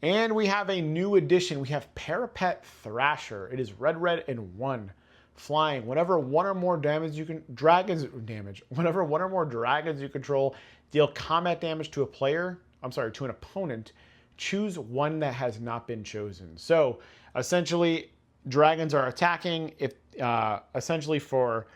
And we have a new addition. We have Parapet Thrasher. It is red, and 1. Flying. Whenever one or more dragons you control deal combat damage to to an opponent, choose one that has not been chosen. So essentially, dragons are attacking. If essentially for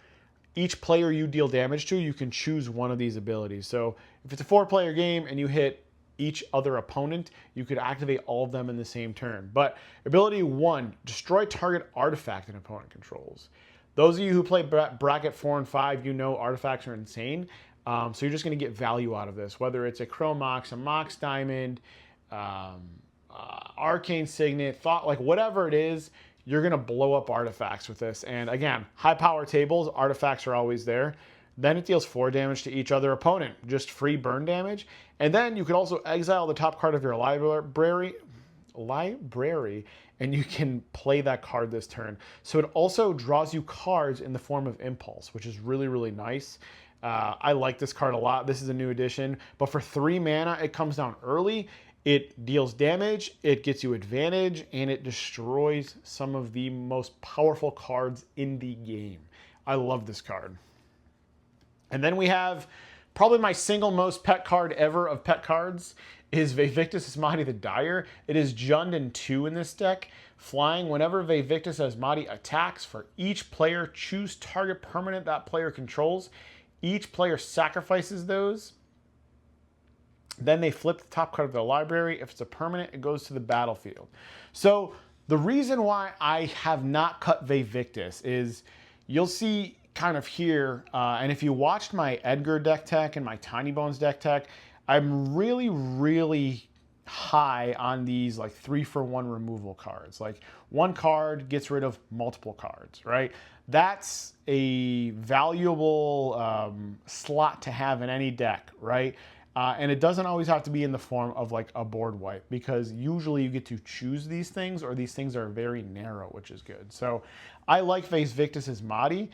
each player you deal damage to, you can choose one of these abilities. So if it's a 4-player game and you hit each other opponent, you could activate all of them in the same turn. But ability 1, destroy target artifact an opponent controls. Those of you who play bracket 4 and 5, you know artifacts are insane. So you're just going to get value out of this, whether it's a Chrome Mox, a Mox Diamond, Arcane Signet, Thought, like whatever it is, you're going to blow up artifacts with this. And again, high power tables, artifacts are always there. Then it deals 4 damage to each other opponent, just free burn damage. And then you can also exile the top card of your library, and you can play that card this turn. So it also draws you cards in the form of Impulse, which is really, really nice. I like this card a lot. This is a new addition. But for 3 mana, it comes down early. It deals damage, it gets you advantage, and it destroys some of the most powerful cards in the game. I love this card. And then we have probably my single most pet card ever of pet cards is Vevictus Asmati the Dire. It is Jund and 2 in this deck. Flying, whenever Vevictus Asmati attacks, for each player, choose target permanent that player controls. Each player sacrifices those. Then they flip the top card of their library. If it's a permanent, it goes to the battlefield. So the reason why I have not cut Vevictus is you'll see kind of here, and if you watched my Edgar deck tech and my Tiny Bones deck tech, I'm really, really high on these like 3-for-1 removal cards. Like 1 card gets rid of multiple cards, right? That's a valuable slot to have in any deck, right? And it doesn't always have to be in the form of like a board wipe, because usually you get to choose these things, or these things are very narrow, which is good. So I like Vevictus Asmati.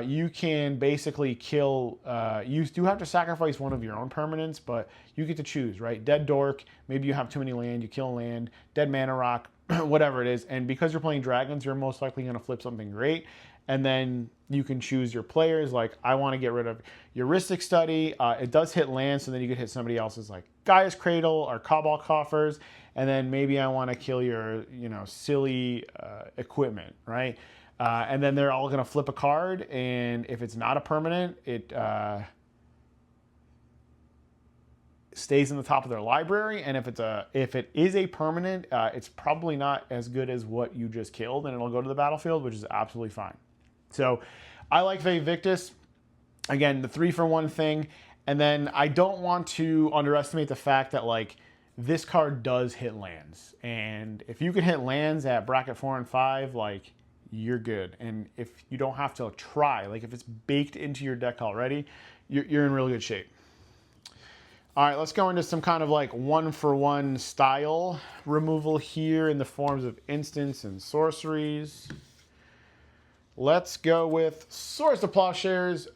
You can basically kill, you do have to sacrifice one of your own permanents, but you get to choose, right? Dead Dork, maybe you have too many land, you kill a land, Dead Mana Rock, whatever it is. And because you're playing dragons, you're most likely going to flip something great. And then you can choose your players, like I want to get rid of Heuristic Study. It does hit land, so then you could hit somebody else's like Gaia's Cradle or Cabal Coffers. And then maybe I want to kill your, silly equipment, right? And then they're all going to flip a card, and if it's not a permanent, it stays in the top of their library. And if it is a permanent, it's probably not as good as what you just killed, and it'll go to the battlefield, which is absolutely fine. So I like Vevictus. Again, the 3-for-1 thing. And then I don't want to underestimate the fact that like this card does hit lands. And if you can hit lands at bracket 4 and 5, like you're good. And if you don't have to try, like if it's baked into your deck already, you're in really good shape. All right, let's go into some kind of like one-for-one style removal here in the forms of instants and sorceries. Let's go with Swords to Plowshares.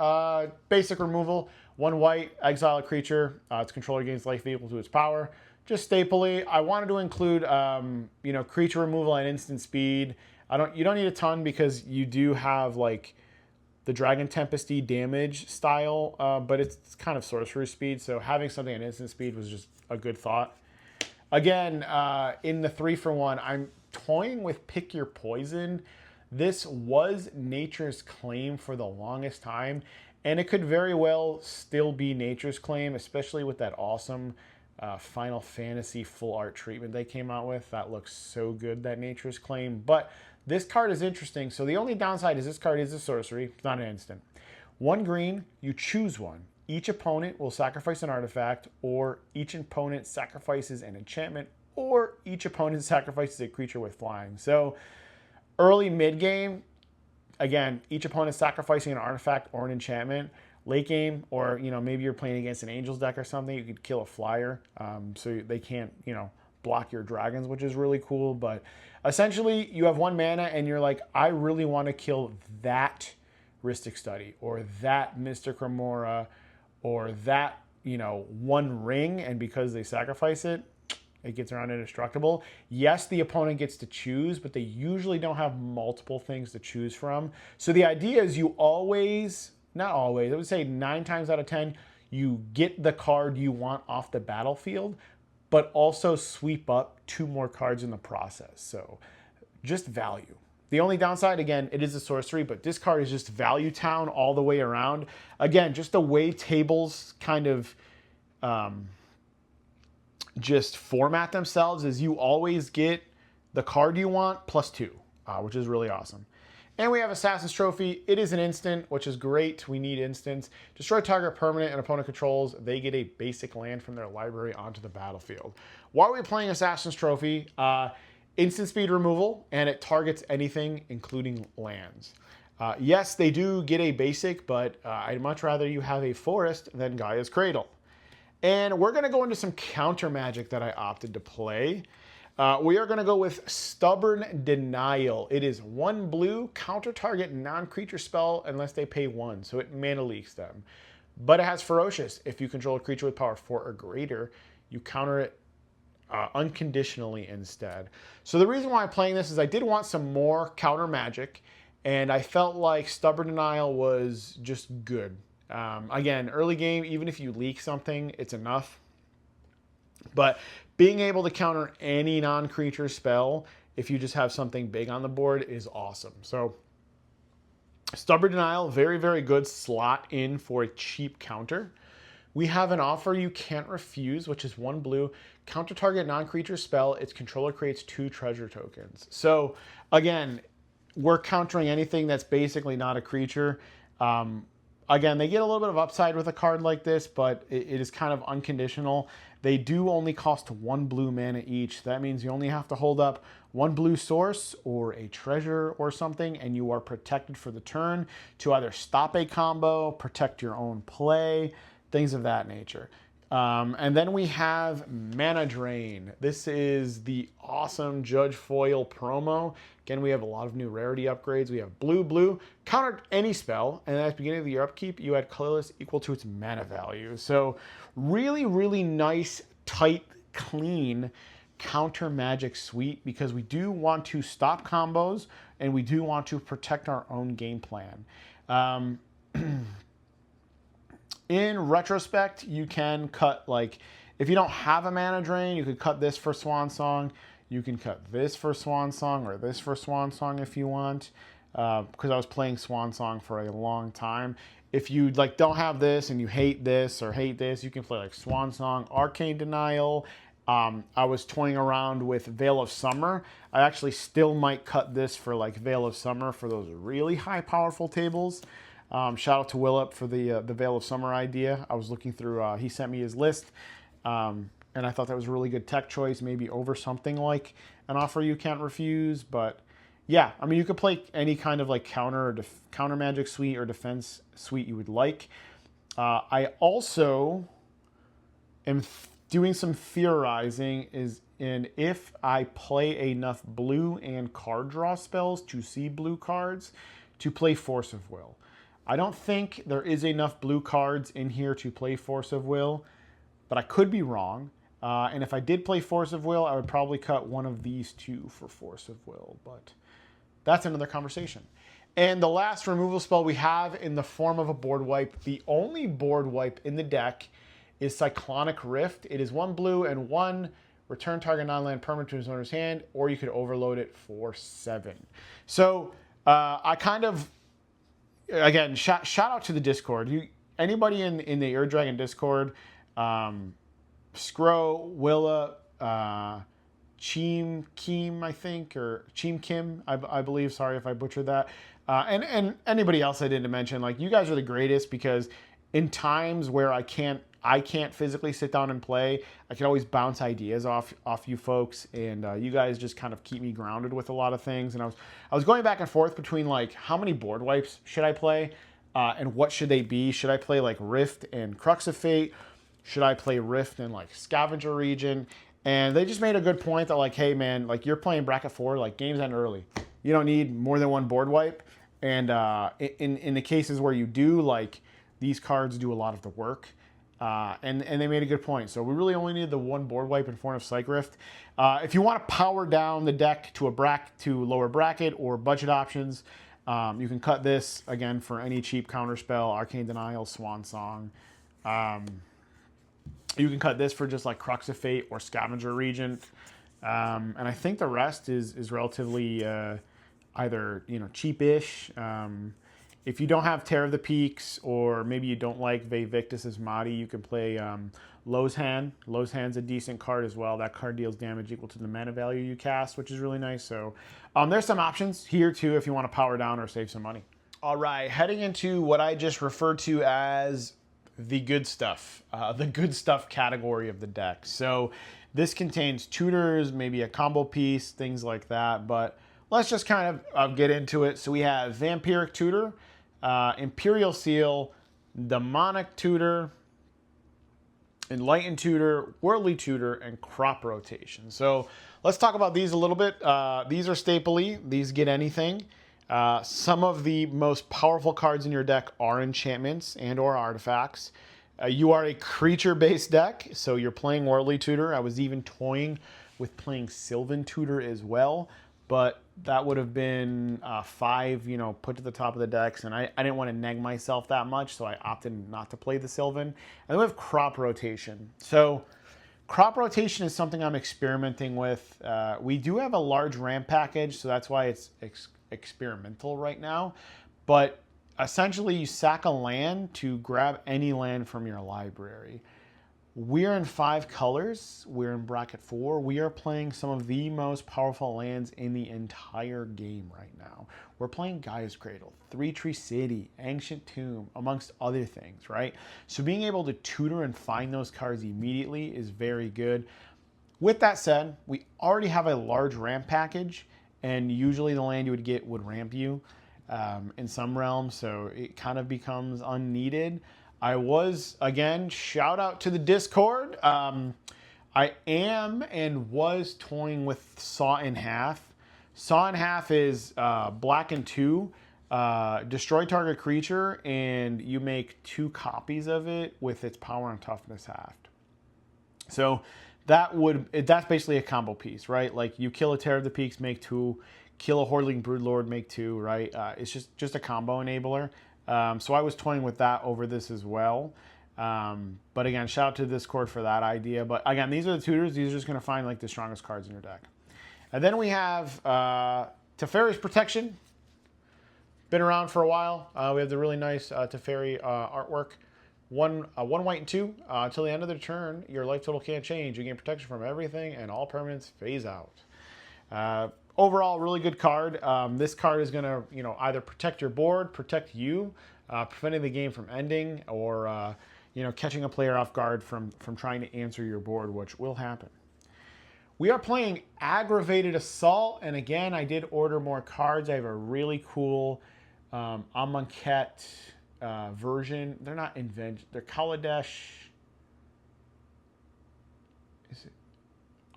Basic removal. 1 white, exile a creature. Its controller gains life equal to its power. Just staply. I wanted to include, you know, creature removal and instant speed. You don't need a ton because you do have like the Dragon Tempest-y damage style, but it's kind of sorcery speed. So having something at instant speed was just a good thought. Again, in the 3-for-1, I'm toying with Pick Your Poison. This was Nature's Claim for the longest time, and it could very well still be Nature's Claim, especially with that awesome Final Fantasy full art treatment they came out with. That looks so good, that Nature's Claim. But this card is interesting. So the only downside is this card is a sorcery. It's not an instant. 1 green, you choose one. Each opponent will sacrifice an artifact, or each opponent sacrifices an enchantment, or each opponent sacrifices a creature with flying. So early mid-game, again, each opponent sacrificing an artifact or an enchantment. Late game, or you know, maybe you're playing against an Angels deck or something, you could kill a flyer, so they can't, you know, block your dragons, which is really cool. But essentially, you have 1 mana, and you're like, I really want to kill that Rhystic Study, or that Mystic Remora, or that, you know, 1 ring, and because they sacrifice it, it gets around indestructible. Yes, the opponent gets to choose, but they usually don't have multiple things to choose from. So the idea is you always, not always, I would say 9 times out of 10, you get the card you want off the battlefield, but also sweep up 2 more cards in the process. So just value. The only downside, again, it is a sorcery, but this card is just value town all the way around. Again, just the way tables kind of just format themselves is you always get the card you want plus 2, which is really awesome. And we have Assassin's Trophy. It is an instant, which is great. We need instants. Destroy target permanent and opponent controls. They get a basic land from their library onto the battlefield. Why are we playing Assassin's Trophy? Instant speed removal, and it targets anything, including lands. Yes, they do get a basic, but I'd much rather you have a forest than Gaia's Cradle. And we're going to go into some counter magic that I opted to play. We are going to go with Stubborn Denial. It is 1 blue, counter target non-creature spell unless they pay 1, so it mana leaks them. But it has Ferocious. If you control a creature with power 4 or greater, you counter it unconditionally instead. So the reason why I'm playing this is I did want some more counter magic, and I felt like Stubborn Denial was just good. Again, early game, even if you leak something, it's enough. But being able to counter any non-creature spell, if you just have something big on the board, is awesome. So Stubborn Denial, very, very good slot in for a cheap counter. We have an Offer You Can't Refuse, which is 1 blue, counter target non-creature spell. Its controller creates 2 treasure tokens. So again, we're countering anything that's basically not a creature. Again, they get a little bit of upside with a card like this, but it is kind of unconditional. They do only cost 1 blue mana each. That means you only have to hold up 1 blue source or a treasure or something, and you are protected for the turn to either stop a combo, protect your own play, things of that nature. And then we have Mana Drain. This is the awesome Judge Foil promo. Again, we have a lot of new rarity upgrades. We have blue, counter any spell, and at the beginning of your upkeep, you add colorless equal to its mana value. So really, really nice, tight, clean counter magic suite, because we do want to stop combos and we do want to protect our own game plan. In retrospect, you can cut, like, if you don't have a Mana Drain, you could cut this for Swan Song. You can cut this for Swan Song, or this for Swan Song if you want, because I was playing Swan Song for a long time. If you like don't have this and you hate this or hate this, you can play like Swan Song, Arcane Denial. I was toying around with Veil of Summer. I actually still might cut this for like Veil of Summer for those really high powerful tables. Shout out to Willip for the Veil of Summer idea. I was looking through, he sent me his list, and I thought that was a really good tech choice, maybe over something like an Offer You Can't Refuse. But yeah, I mean, you could play any kind of like counter magic suite or defense suite you would like. I also am doing some theorizing if I play enough blue and card draw spells to see blue cards to play Force of Will. I don't think there is enough blue cards in here to play Force of Will, but I could be wrong. And if I did play Force of Will, I would probably cut one of these two for Force of Will, but that's another conversation. And the last removal spell we have in the form of a board wipe, the only board wipe in the deck, is Cyclonic Rift. It is 1 blue and 1 return target non-land permanent to his owner's hand, or you could overload it for 7. So I kind of, again, shout out to the Discord. Anybody in the Ur Dragon Discord, Skro, Willa, Cheem Kim, I think, or Cheem Kim, I believe. Sorry if I butchered that. And anybody else I didn't mention, like, you guys are the greatest, because in times where I can't physically sit down and play, I can always bounce ideas off you folks, and you guys just kind of keep me grounded with a lot of things. And I was going back and forth between, like, how many board wipes should I play, and what should they be? Should I play like Rift and Crux of Fate? Should I play Rift and like Scavenger Region? And they just made a good point that, like, hey man, like, you're playing bracket 4, like, games end early. You don't need more than one board wipe. And in the cases where you do, like, these cards do a lot of the work. And they made a good point. So we really only need the one board wipe in form of Psych Rift. If you want to power down the deck to lower bracket or budget options, you can cut this again for any cheap counterspell, Arcane Denial, Swan Song. You can cut this for just like Crux of Fate or Scavenger Regent. And I think the rest is relatively either, cheapish. If you don't have Terror of the Peaks, or maybe you don't like Vevictus's Mahdi, you can play Lowe's Hand. Lowe's Hand's a decent card as well. That card deals damage equal to the mana value you cast, which is really nice. So there's some options here too if you want to power down or save some money. All right, heading into what I just referred to as the good stuff category of the deck. So this contains tutors, maybe a combo piece, things like that, but let's just kind of get into it. So we have Vampiric Tutor, Imperial Seal, Demonic Tutor, Enlightened Tutor, Worldly Tutor, and Crop Rotation. So let's talk about these a little bit. These are stapley. These get anything. Some of the most powerful cards in your deck are enchantments and or artifacts. You are a creature-based deck, so you're playing Worldly Tutor. I was even toying with playing Sylvan Tutor as well, but that would have been 5, put to the top of the decks, and I didn't want to neg myself that much, so I opted not to play the Sylvan. And then we have Crop Rotation. So Crop Rotation is something I'm experimenting with. We do have a large ramp package, so that's why it's experimental right now. But essentially, you sack a land to grab any land from your library. We're in 5 colors. We're in bracket 4. We are playing some of the most powerful lands in the entire game right now. We're playing Gaia's Cradle, Three Tree City, Ancient Tomb, amongst other things, right? So being able to tutor and find those cards immediately is very good. With that said, we already have a large ramp package, and usually the land you would get would ramp you in some realms, so it kind of becomes unneeded. I was, again, shout out to the Discord. I am and was toying with Saw in Half. Saw in Half is black and 2, destroy target creature, and you make 2 copies of it with its power and toughness halved. So that's basically a combo piece, right? Like, you kill a Terror of the Peaks, make 2, kill a Hordling Broodlord, make 2, right? It's just a combo enabler. So I was toying with that over this as well. But again, shout out to Discord for that idea. But again, these are the tutors. These are just going to find like the strongest cards in your deck. And then we have Teferi's Protection. Been around for a while. We have the really nice Teferi artwork. One white and 2. Until the end of the turn, your life total can't change. You gain protection from everything, and all permanents phase out. Overall, really good card. This card is going to, either protect your board, protect you, preventing the game from ending, or catching a player off guard from trying to answer your board, which will happen. We are playing Aggravated Assault, and again, I did order more cards. I have a really cool Amonkhet version. They're not invented. They're Kaladesh. Is it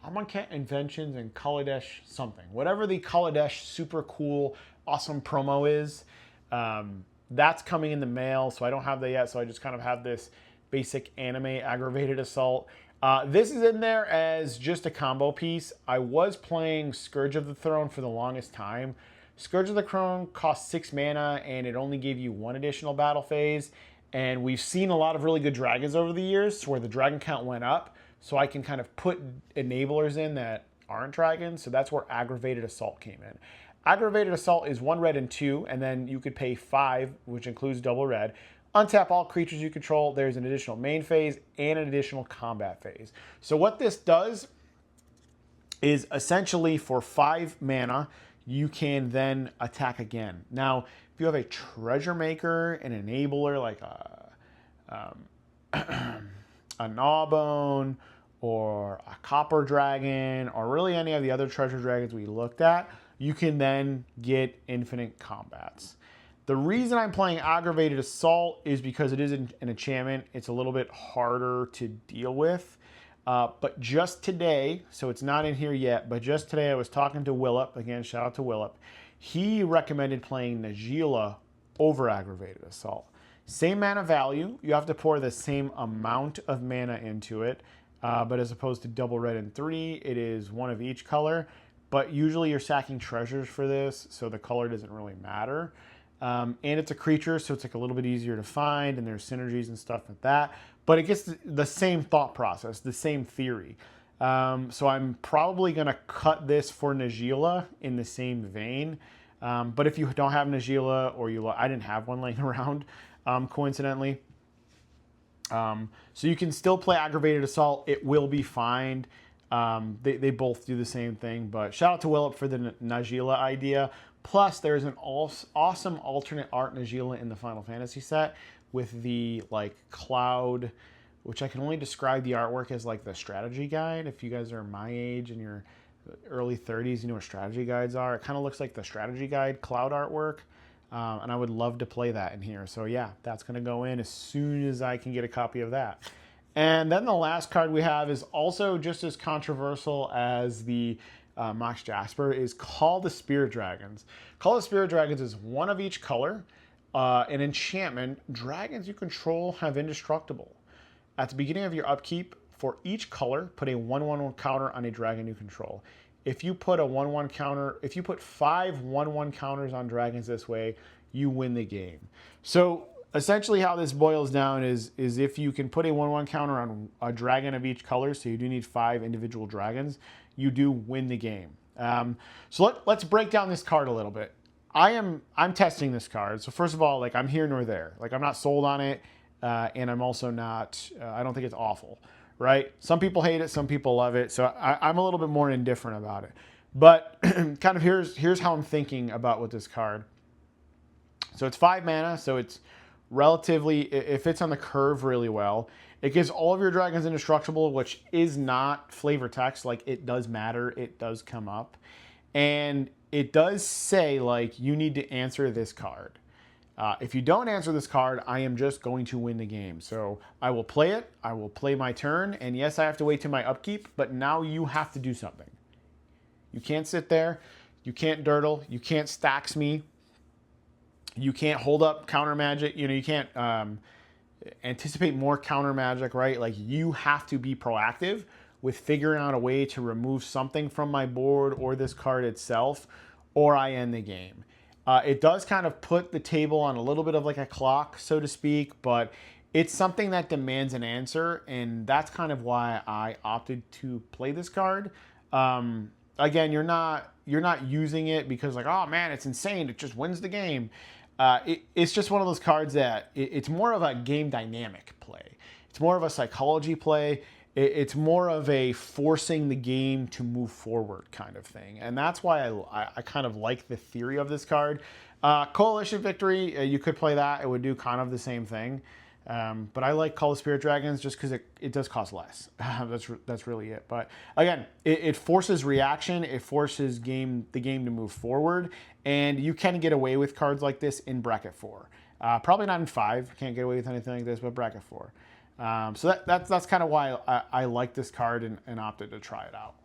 Amonkhet Inventions and Kaladesh something? Whatever the Kaladesh super cool, awesome promo is, that's coming in the mail. So I don't have that yet. So I just kind of have this basic anime Aggravated Assault. This is in there as just a combo piece. I was playing Scourge of the Throne for the longest time. Scourge of the Throne costs 6 mana, and it only gave you 1 additional battle phase. And we've seen a lot of really good dragons over the years where the dragon count went up. So I can kind of put enablers in that aren't dragons. So that's where Aggravated Assault came in. Aggravated Assault is 1 red and 2, and then you could pay 5, which includes double red. Untap all creatures you control. There's an additional main phase and an additional combat phase. So what this does is essentially for 5 mana, you can then attack again. Now, if you have a Treasure Maker, an Enabler like a Gnawbone or a Copper Dragon, or really any of the other treasure dragons we looked at, you can then get infinite combats. The reason I'm playing Aggravated Assault is because it is an enchantment. It's a little bit harder to deal with. But just today, so it's not in here yet, but just today I was talking to Willip. Again, shout out to Willip. He recommended playing Najeela over Aggravated Assault. Same mana value. You have to pour the same amount of mana into it. But as opposed to double red and 3, it is 1 of each color. But usually you're sacking treasures for this, so the color doesn't really matter. And it's a creature, so it's like a little bit easier to find, and there's synergies and stuff like that. But it gets the same thought process, the same theory. So I'm probably going to cut this for Najeela in the same vein. But if you don't have Najeela, or I didn't have one laying around, coincidentally. So you can still play Aggravated Assault. It will be fine. They both do the same thing. But shout out to Willip for the Najeela idea. Plus, there's an awesome alternate art Najeela in the Final Fantasy set with the cloud, which I can only describe the artwork as the strategy guide. If you guys are my age and you're early 30s, you know what strategy guides are. It kind of looks like the strategy guide cloud artwork. And I would love to play that in here. So yeah, that's going to go in as soon as I can get a copy of that. And then the last card we have is also just as controversial as the Mox Jasper, is Call the Spirit Dragons. Call the Spirit Dragons is 1 of each color. An enchantment. Dragons you control have indestructible. At the beginning of your upkeep, for each color, put a 1/1 counter on a dragon you control. If you put a 1/1 counter, if you put 5 1/1 counters on dragons this way, you win the game. So essentially how this boils down is if you can put a 1/1 counter on a dragon of each color, so you do need 5 individual dragons, you do win the game. So let's break down this card a little bit. I'm testing this card. So first of all, I'm here nor there. I'm not sold on it, and I'm also not. I don't think it's awful, right? Some people hate it, some people love it. So I'm a little bit more indifferent about it. But kind of here's how I'm thinking about with this card. So it's 5 mana, so it's relatively, it fits on the curve really well. It gives all of your dragons indestructible, which is not flavor text. It does matter. It does come up. And it does say, you need to answer this card. If you don't answer this card, I am just going to win the game. So I will play it. I will play my turn. And yes, I have to wait till my upkeep, but now you have to do something. You can't sit there. You can't durdle. You can't stacks me. You can't hold up counter magic. You can't anticipate more counter magic, right? You have to be proactive with figuring out a way to remove something from my board or this card itself, or I end the game. It does kind of put the table on a little bit of a clock, so to speak, but it's something that demands an answer, and that's kind of why I opted to play this card. Again, you're not using it because oh man, it's insane, it just wins the game. It's just one of those cards that it's more of a game dynamic play. It's more of a psychology play. It's more of a forcing the game to move forward kind of thing. And that's why I kind of like the theory of this card. Coalition Victory, you could play that. It would do kind of the same thing. But I like Call of Spirit Dragons just because it does cost less. That's really it. But again, it forces reaction. It forces the game to move forward. And you can get away with cards like this in Bracket 4. Probably not in 5. Can't get away with anything like this, but Bracket 4. So that's kind of why I like this card and opted to try it out.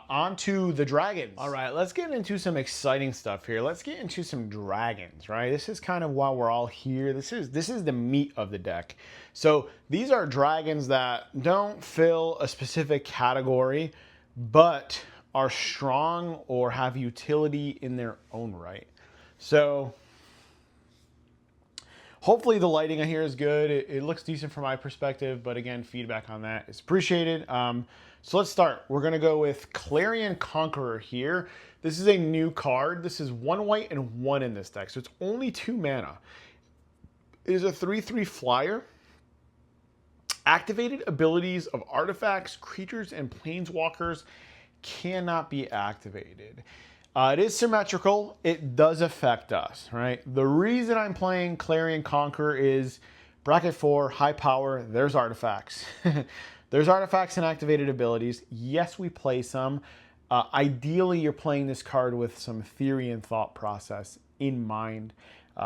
On to the dragons. All right, let's get into some exciting stuff here. Let's get into some dragons, right? This is kind of why we're all here. This is the meat of the deck. So these are dragons that don't fill a specific category, but are strong or have utility in their own right. So hopefully the lighting here is good. It looks decent from my perspective, but again, feedback on that is appreciated. So let's start. We're going to go with Clarion Conqueror here. This is a new card. This is 1 white and 1 in this deck, so it's only 2 mana. It is a 3/3 flyer. Activated abilities of artifacts, creatures, and planeswalkers cannot be activated. It is symmetrical. It does affect us, right? The reason I'm playing Clarion Conqueror is Bracket 4, high power, there's artifacts. There's artifacts and activated abilities. Yes, we play some. Ideally, you're playing this card with some theory and thought process in mind.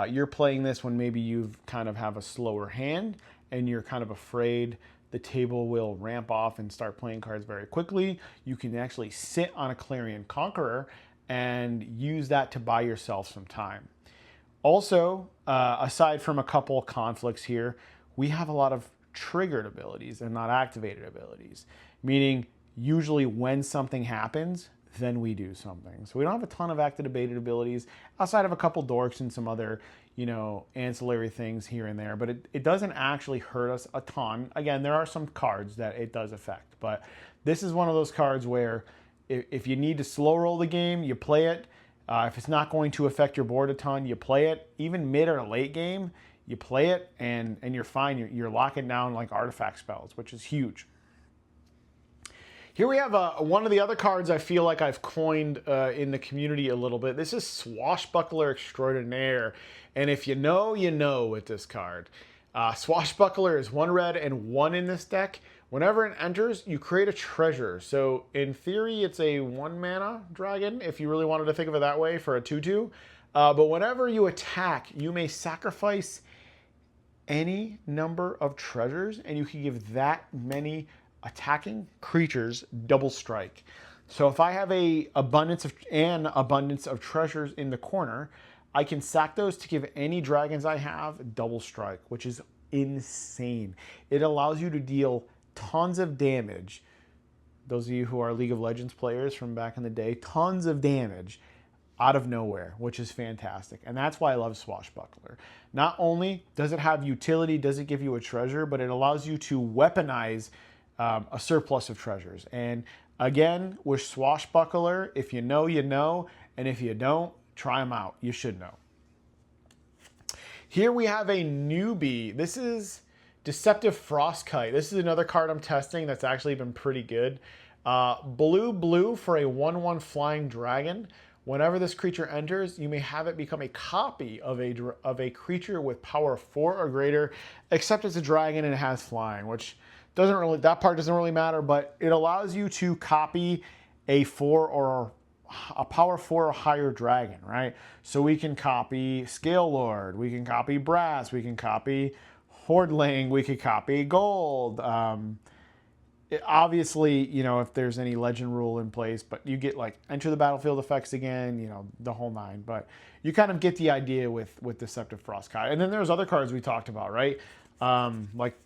You're playing this when maybe you kind of have a slower hand and you're kind of afraid the table will ramp off and start playing cards very quickly. You can actually sit on a Clarion Conqueror and use that to buy yourself some time. Also, aside from a couple conflicts here, we have a lot of triggered abilities and not activated abilities, meaning usually when something happens, then we do something. So we don't have a ton of activated abilities outside of a couple dorks and some other, ancillary things here and there, but it doesn't actually hurt us a ton. Again, there are some cards that it does affect, but this is one of those cards where if you need to slow roll the game, you play it. If it's not going to affect your board a ton, you play it. Even mid or late game, you play it and you're fine. You're locking down like artifact spells, which is huge. Here we have one of the other cards I feel like I've coined in the community a little bit. This is Swashbuckler Extraordinaire. And if you know, you know with this card. Swashbuckler is 1 red and 1 in this deck. Whenever it enters, you create a treasure. So in theory, it's a 1 mana dragon, if you really wanted to think of it that way, for a 2/2. But whenever you attack, you may sacrifice any number of treasures, and you can give that many attacking creatures double strike. So if I have an abundance of treasures in the corner, I can sack those to give any dragons I have double strike, which is insane. It allows you to deal tons of damage. Those of you who are League of Legends players from back in the day, tons of damage out of nowhere, which is fantastic. And that's why I love Swashbuckler. Not only does it have utility, does it give you a treasure, but it allows you to weaponize a surplus of treasures. And again, with Swashbuckler, if you know, you know. And if you don't, try them out. You should know. Here we have a newbie. This is Deceptive Frostkite. This is another card I'm testing that's actually been pretty good. Blue for a 1/1 flying dragon. Whenever this creature enters, you may have it become a copy of a creature with power 4 or greater, except it's a dragon and it has flying, which that part doesn't really matter, but it allows you to copy a power 4 or higher dragon, right? So we can copy Scale Lord, we can copy Brass, we can copy Hordling, we could copy Gold. Obviously, if there's any legend rule in place, but you get like enter the battlefield effects again, the whole 9. But you kind of get the idea with Deceptive Frostkite. And then there's other cards we talked about, right? Like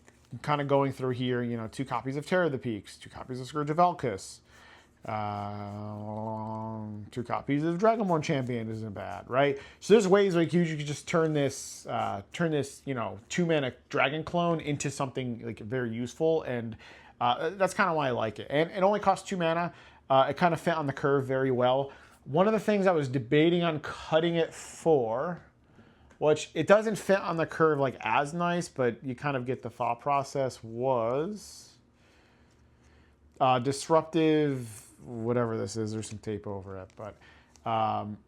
kind of going through here, 2 copies of Terror of the Peaks, 2 copies of Scourge of Elkis, 2 copies of Dragonborn Champion isn't bad, right? So there's ways like you could just turn this 2 mana dragon clone into something like very useful, and that's kind of why I like it. And it only costs 2 mana. It kind of fit on the curve very well. One of the things I was debating on cutting it for, which it doesn't fit on the curve like as nice, but you kind of get the thought process, was Disruptive, whatever this is. There's some tape over it, but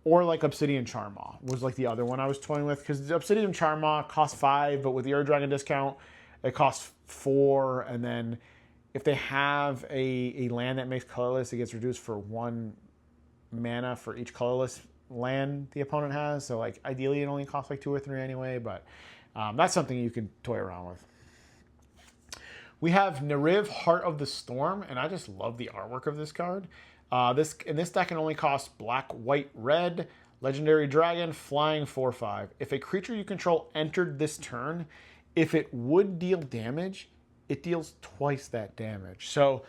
or like Obsidian Charmaw was like the other one I was toying with, because Obsidian Charmaw costs 5, but with the Ur Dragon discount, it costs 4, and then if they have a land that makes colorless, it gets reduced for 1 mana for each colorless land the opponent has. So like ideally it only costs like 2 or 3 anyway, but that's something you can toy around with. We have Nariv, Heart of the Storm, and I just love the artwork of this card. This deck can only cost black, white, red, legendary dragon, flying 4/5. If a creature you control entered this turn, if it would deal damage, it deals twice that damage. So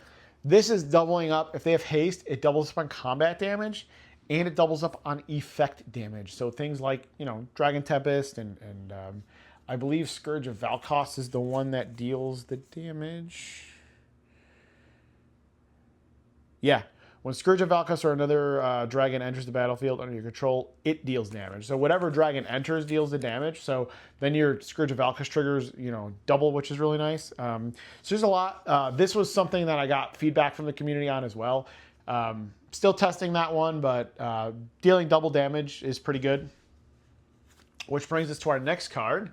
this is doubling up. If they have haste, it doubles up on combat damage, and it doubles up on effect damage. So things like, you know, Dragon Tempest and I believe Scourge of Valkos is the one that deals the damage. Yeah. When Scourge of Valkos or another dragon enters the battlefield under your control, it deals damage. So whatever dragon enters deals the damage. So then your Scourge of Valkos triggers, you know, double, which is really nice. So there's a lot. This was something that I got feedback from the community on as well. Still testing that one, but dealing double damage is pretty good. Which brings us to our next card,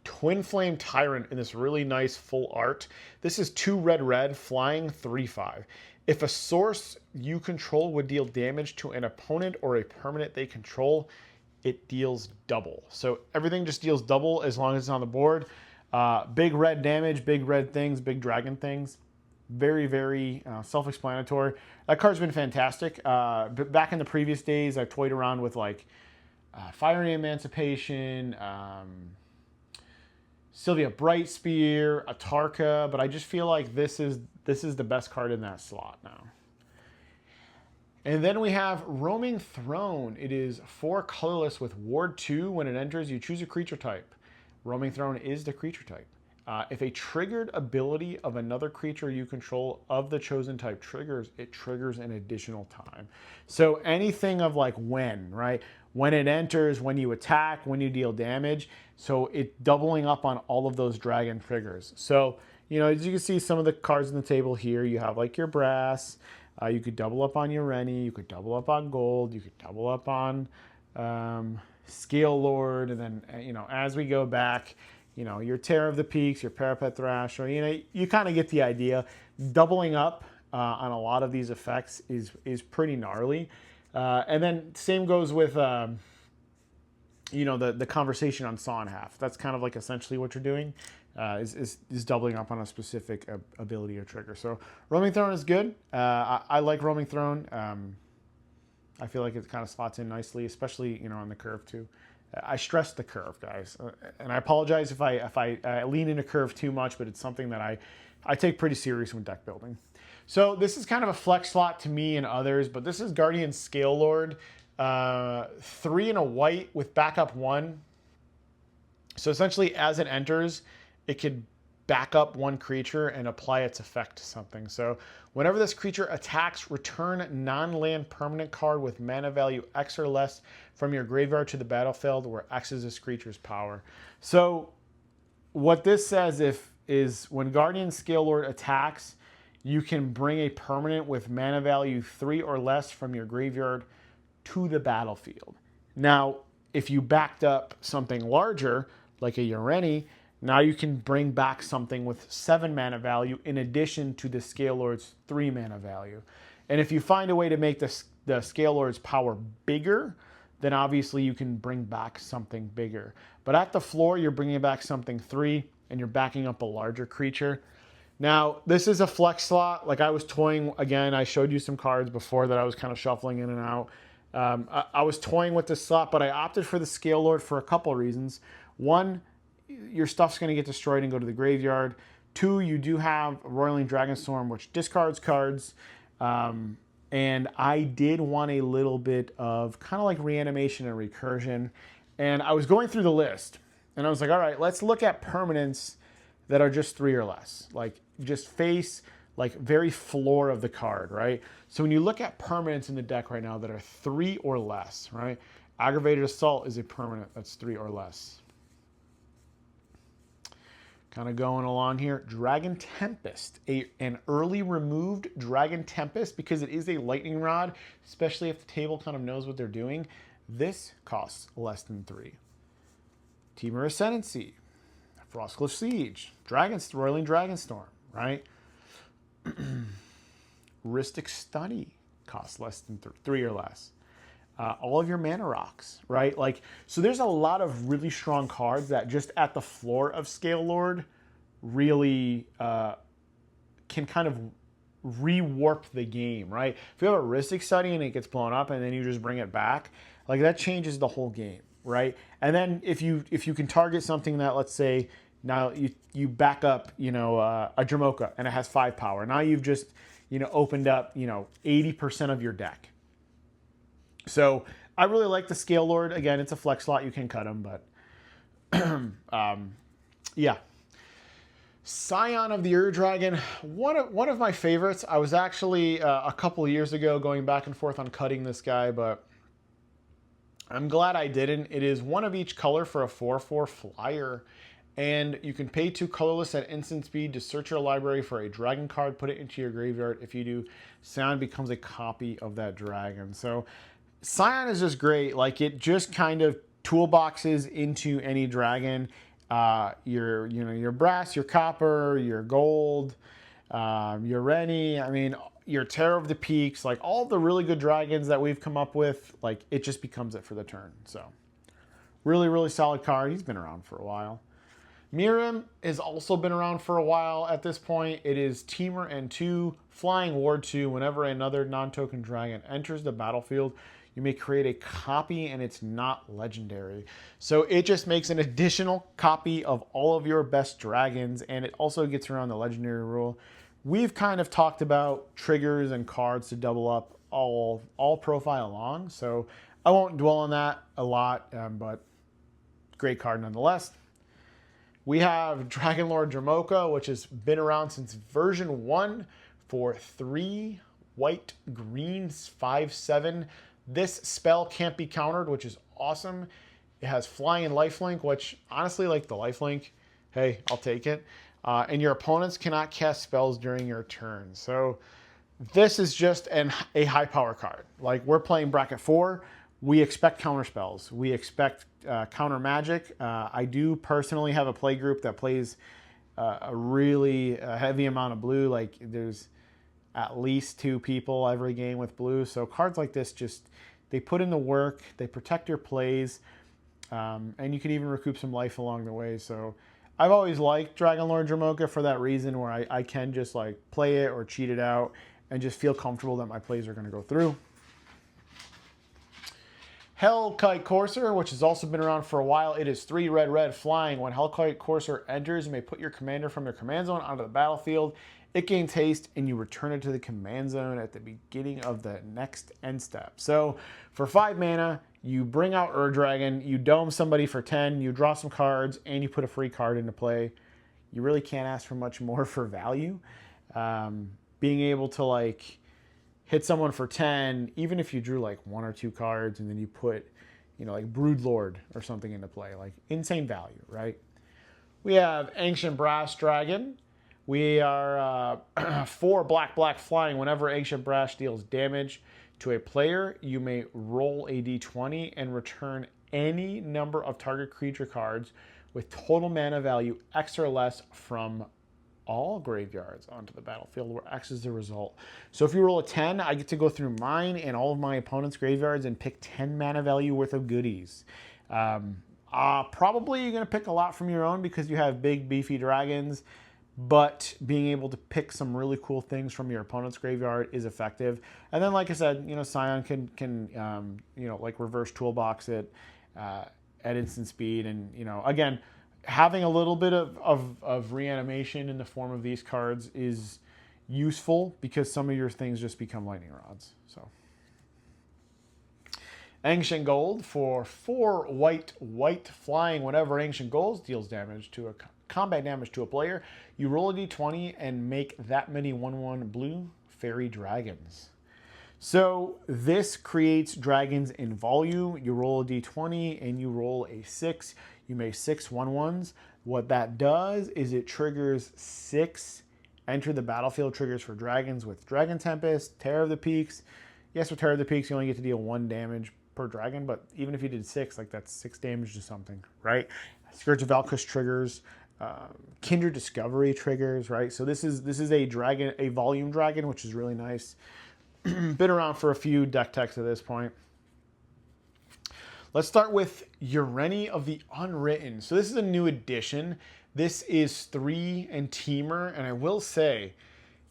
Twin Flame Tyrant, in this really nice full art. This is 2 red, flying 3/5. If a source you control would deal damage to an opponent or a permanent they control, it deals double. So everything just deals double as long as it's on the board. Big red damage, big red things, big dragon things. Very, very self-explanatory. That card's been fantastic. But back in the previous days, I've toyed around with like Fiery Emancipation, Sylvia Brightspear, Atarka, but I just feel like this is the best card in that slot now. And then we have Roaming Throne. It is 4 colorless with Ward 2. When it enters, you choose a creature type. Roaming Throne is the creature type. If a triggered ability of another creature you control of the chosen type triggers, it triggers an additional time. So anything of like when, right? When it enters, when you attack, when you deal damage. So it's doubling up on all of those dragon triggers. So, you know, as you can see some of the cards on the table here, you have like your Brass. You could double up on your Rennie. You could double up on Gold. You could double up on Scale Lord. And then, you know, as we go back, you know, your Terror of the Peaks, your Parapet Thrasher, you know, you kind of get the idea. Doubling up on a lot of these effects is pretty gnarly. And then same goes with, you know, the conversation on Saw in Half. That's kind of like essentially what you're doing, is doubling up on a specific ability or trigger. So Roaming Throne is good. I like Roaming Throne. I feel like it kind of slots in nicely, especially, you know, on the curve too. I stress the curve, guys, and I apologize if I lean into curve too much, but it's something that I take pretty serious when deck building. So this is kind of a flex slot to me and others, but this is Guardian Scale Lord, 3 and a white with backup 1. So essentially, as it enters, it could back up 1 creature and apply its effect to something. So whenever this creature attacks, return non-land permanent card with mana value X or less from your graveyard to the battlefield, where X is this creature's power. So what this says is when Guardian Scale Lord attacks, you can bring a permanent with mana value 3 or less from your graveyard to the battlefield. Now, if you backed up something larger, like a Ureni, now you can bring back something with 7 mana value in addition to the Scale Lord's 3 mana value. And if you find a way to make the Scale Lord's power bigger, then obviously you can bring back something bigger. But at the floor, you're bringing back something 3, and you're backing up a larger creature. Now, this is a flex slot. Like I was toying, again, I showed you some cards before that I was kind of shuffling in and out. I was toying with this slot, but I opted for the Scale Lord for a couple of reasons. One, your stuff's going to get destroyed and go to the graveyard. 2, you do have Roiling Dragonstorm, which discards cards. And I did want a little bit of kind of like reanimation and recursion. And I was going through the list, and I was like, all right, let's look at permanents that are just 3 or less. Like just face, like very floor of the card, right? So when you look at permanents in the deck right now that are 3 or less, right? Aggravated Assault is a permanent that's 3 or less. Kind of going along here. Dragon Tempest, an early removed Dragon Tempest, because it is a lightning rod, especially if the table kind of knows what they're doing. This costs less than 3. Temur Ascendancy, Frostcliff Siege, Roiling Dragonstorm, right? Rhystic Study costs less than 3 or less. All of your mana rocks, right? Like, so there's a lot of really strong cards that just at the floor of Scale Lord really can kind of rewarp the game, right? If you have a Rhystic Study and it gets blown up and then you just bring it back, like that changes the whole game, right? And then if you can target something that, let's say, now you back up, a Dramoka and it has 5 power. Now you've just, opened up, 80% of your deck. So I really like the Scale Lord. Again, it's a flex slot. You can cut him, but yeah. Scion of the Ur-Dragon, one of my favorites. I was actually a couple of years ago going back and forth on cutting this guy, but I'm glad I didn't. It is 1 of each color for a 4/4 flyer. And you can pay 2 colorless at instant speed to search your library for a dragon card, put it into your graveyard. If you do, Scion becomes a copy of that dragon. So Scion is just great. Like, it just kind of toolboxes into any dragon. Your brass, your copper, your gold, your Rennie, your Terror of the Peaks, like all the really good dragons that we've come up with, like it just becomes it for the turn. So really, really solid card. He's been around for a while. Mirim has also been around for a while at this point. It is Temur and 2, Flying Ward 2. Whenever another non-token dragon enters the battlefield, you may create a copy and it's not legendary. So it just makes an additional copy of all of your best dragons, and it also gets around the legendary rule. We've kind of talked about triggers and cards to double up all profile long, so I won't dwell on that a lot, but great card nonetheless. We have Dragonlord Dramoka, which has been around since version 1 for 3 white, green, 5/7. This spell can't be countered, which is awesome. It has flying and lifelink, which honestly, like the lifelink, hey, I'll take it. And your opponents cannot cast spells during your turn. So this is just a high power card. Like, we're playing bracket 4. We expect counter spells. We expect counter magic. I do personally have a play group that plays a really heavy amount of blue. Like, there's at least 2 people every game with blue. So cards like this they put in the work, they protect your plays, and you can even recoup some life along the way. So I've always liked Dragonlord Dramoka for that reason, where I can just like play it or cheat it out and just feel comfortable that my plays are going to go through. Hellkite Courser, which has also been around for a while. It is 3 red flying. When Hellkite Courser enters, you may put your commander from your command zone onto the battlefield. It gains haste, and you return it to the command zone at the beginning of the next end step. So for 5 mana, you bring out Ur-Dragon, you dome somebody for 10, you draw some cards, and you put a free card into play. You really can't ask for much more for value. Being able to like hit someone for 10, even if you drew like 1 or 2 cards, and then you put, like Broodlord or something into play, like insane value, right? We have Ancient Brass Dragon. We are 4 black flying. Whenever Ancient Brass deals damage to a player, you may roll a d20 and return any number of target creature cards with total mana value X or less from all graveyards onto the battlefield, where X is the result. So if you roll a 10, I get to go through mine and all of my opponent's graveyards and pick 10 mana value worth of goodies. Probably you're going to pick a lot from your own because you have big, beefy dragons, but being able to pick some really cool things from your opponent's graveyard is effective. And then, like I said, Scion can like reverse toolbox it at instant speed. And, again, having a little bit of reanimation in the form of these cards is useful because some of your things just become lightning rods. So Ancient Gold for 4 white flying. Whenever Ancient Gold deals combat damage to a player, you roll a d20 and make that many 1/1 blue fairy dragons. So this creates dragons in volume. You roll a d20 and you roll a 6. you may 6 1/1s. What that does is it triggers 6 enter the battlefield triggers for dragons with Dragon Tempest, Terror of the Peaks. Yes, with Terror of the Peaks, you only get to deal 1 damage per dragon, but even if you did 6, like that's 6 damage to something, right? Scourge of Valkush triggers, Kindred Discovery triggers, right? So this is a dragon, a volume dragon, which is really nice. Been around for a few deck techs at this point. Let's start with Ureni of the Unwritten. So this is a new edition. This is 3 and Teamer, and I will say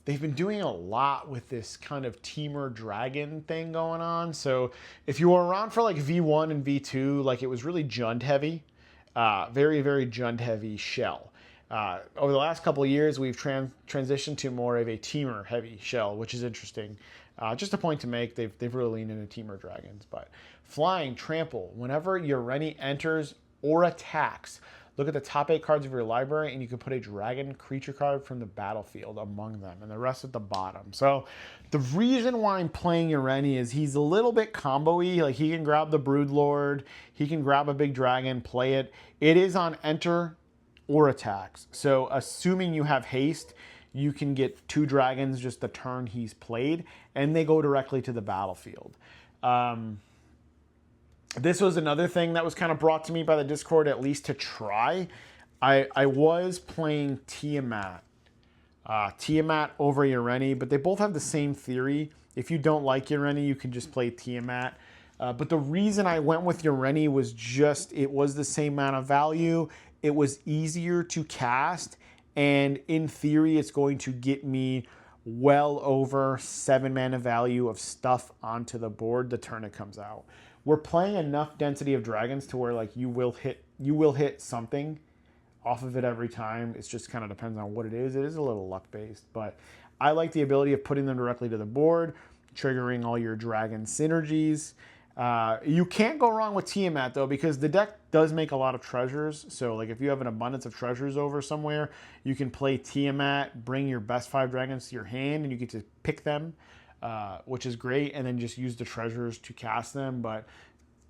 they've been doing a lot with this kind of Teamer dragon thing going on. So if you were around for like V1 and V2, like it was really Jund heavy, very, very Jund heavy shell. Over the last couple of years, we've transitioned to more of a Teamer heavy shell, which is interesting. Just a point to make, they've really leaned into Teamer dragons. But flying, trample, whenever Ureni enters or attacks, look at the top 8 cards of your library, and you can put a dragon creature card from the battlefield among them, and the rest at the bottom. So the reason why I'm playing Ureni is he's a little bit combo-y. Like, he can grab the Broodlord, he can grab a big dragon, play it. It is on enter or attacks. So assuming you have haste, you can get 2 dragons just the turn he's played, and they go directly to the battlefield. This was another thing that was kind of brought to me by the Discord, at least to try. I was playing Tiamat. Tiamat over Ureni, but they both have the same theory. If you don't like Ureni, you can just play Tiamat. But the reason I went with Ureni was just, it was the same amount of value. It was easier to cast, and in theory, it's going to get me well over 7 mana value of stuff onto the board the turn it comes out. We're playing enough density of dragons to where like you will hit something off of it every time. It's just kind of depends on what it is. It is a little luck based, but I like the ability of putting them directly to the board, triggering all your dragon synergies. You can't go wrong with Tiamat though, because the deck does make a lot of treasures. So like if you have an abundance of treasures over somewhere, you can play Tiamat, bring your best 5 dragons to your hand, and you get to pick them. Which is great, and then just use the treasures to cast them. But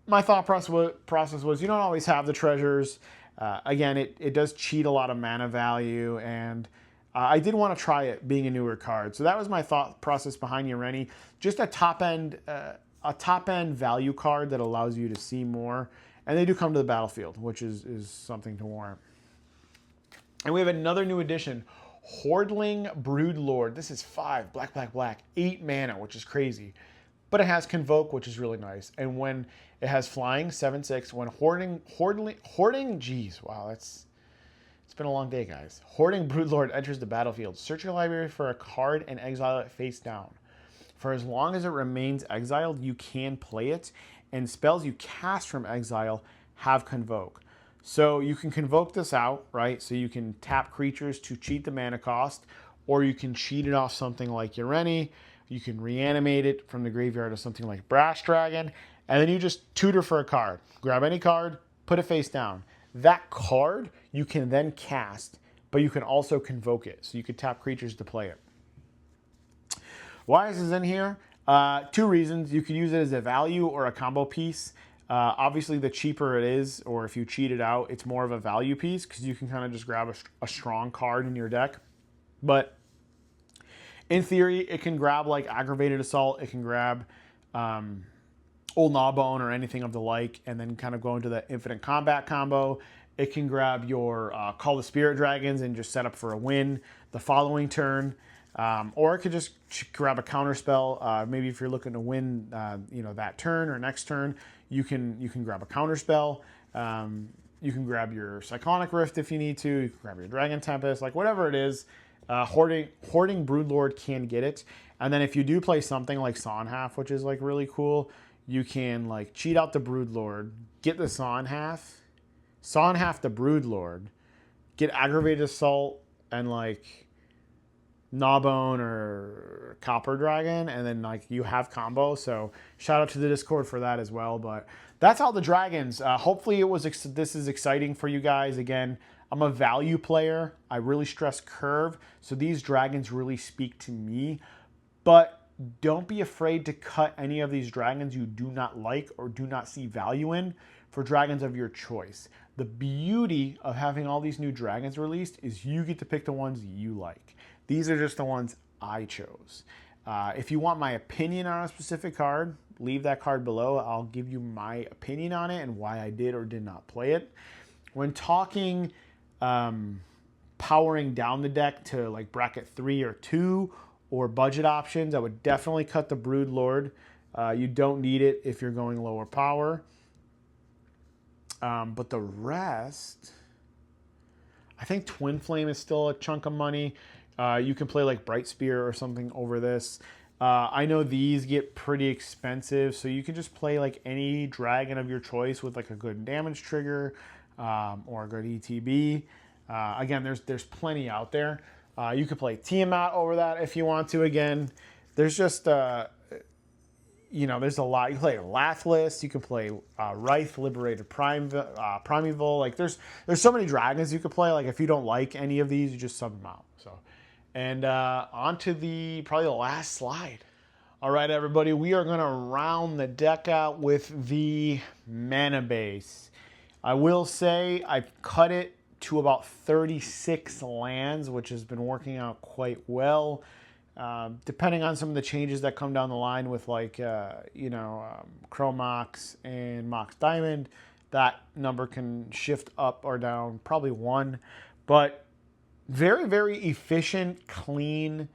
my thought process was you don't always have the treasures. Again, it does cheat a lot of mana value, and I did want to try it being a newer card. So that was my thought process behind Ureni. Just a top end value card that allows you to see more, and they do come to the battlefield, which is something to warrant. And we have another new addition. Hordling Broodlord. This is 5, black, 8 mana, which is crazy. But it has Convoke, which is really nice. And when it has flying, 7/6, when hoarding, geez, wow, it's been a long day, guys. Hoarding Broodlord enters the battlefield. Search your library for a card and exile it face down. For as long as it remains exiled, you can play it, and spells you cast from exile have Convoke. So you can convoke this out, right? So you can tap creatures to cheat the mana cost, or you can cheat it off something like Ureni. You can reanimate it from the graveyard of something like Brash Dragon, and then you just tutor for a card. Grab any card, put it face down. That card you can then cast, but you can also convoke it. So you could tap creatures to play it. Why is this in here? 2 reasons. You can use it as a value or a combo piece. Obviously, the cheaper it is, or if you cheat it out, it's more of a value piece because you can kind of just grab a strong card in your deck. But in theory, it can grab like Aggravated Assault, it can grab Old Gnawbone or anything of the like, and then kind of go into the Infinite Combat combo. It can grab your Call the Spirit Dragons and just set up for a win the following turn. Or it could just grab a counter spell. Maybe if you're looking to win, that turn or next turn, you can grab a counter spell. You can grab your Cyclonic Rift if you need to. You can grab your Dragon Tempest, like whatever it is. Hoarding Broodlord can get it. And then if you do play something like Sonhalf, which is like really cool, you can like cheat out the Broodlord, get the Sonhalf the Broodlord, get Aggravated Assault and like Gnawbone or Copper Dragon, and then like you have combo. So shout out to the Discord for that as well. But that's all the dragons. Hopefully this is exciting for you guys. Again, I'm a value player. I really stress curve, so these dragons really speak to me. But don't be afraid to cut any of these dragons you do not like or do not see value in for dragons of your choice. The beauty of having all these new dragons released is you get to pick the ones you like. These are just the ones I chose. If you want my opinion on a specific card, leave that card below. I'll give you my opinion on it and why I did or did not play it. When talking powering down the deck to like bracket 3 or 2 or budget options, I would definitely cut the Brood Lord. You don't need it if you're going lower power. But the rest, I think Twin Flame is still a chunk of money. You can play like Bright Spear or something over this. I know these get pretty expensive, so you can just play like any dragon of your choice with like a good damage trigger or a good ETB. Again, there's plenty out there. You could play Tiamat over that if you want to. Again, there's just there's a lot. You can play Lathless. You can play Wraith, Liberated Primeval. Like there's so many dragons you could play. Like if you don't like any of these, you just sub them out. So, and on to probably the last slide. All right, everybody, we are going to round the deck out with the mana base. I will say I've cut it to about 36 lands, which has been working out quite well. Depending on some of the changes that come down the line with like, Chromox and Mox Diamond, that number can shift up or down, probably 1. But very, very efficient, clean,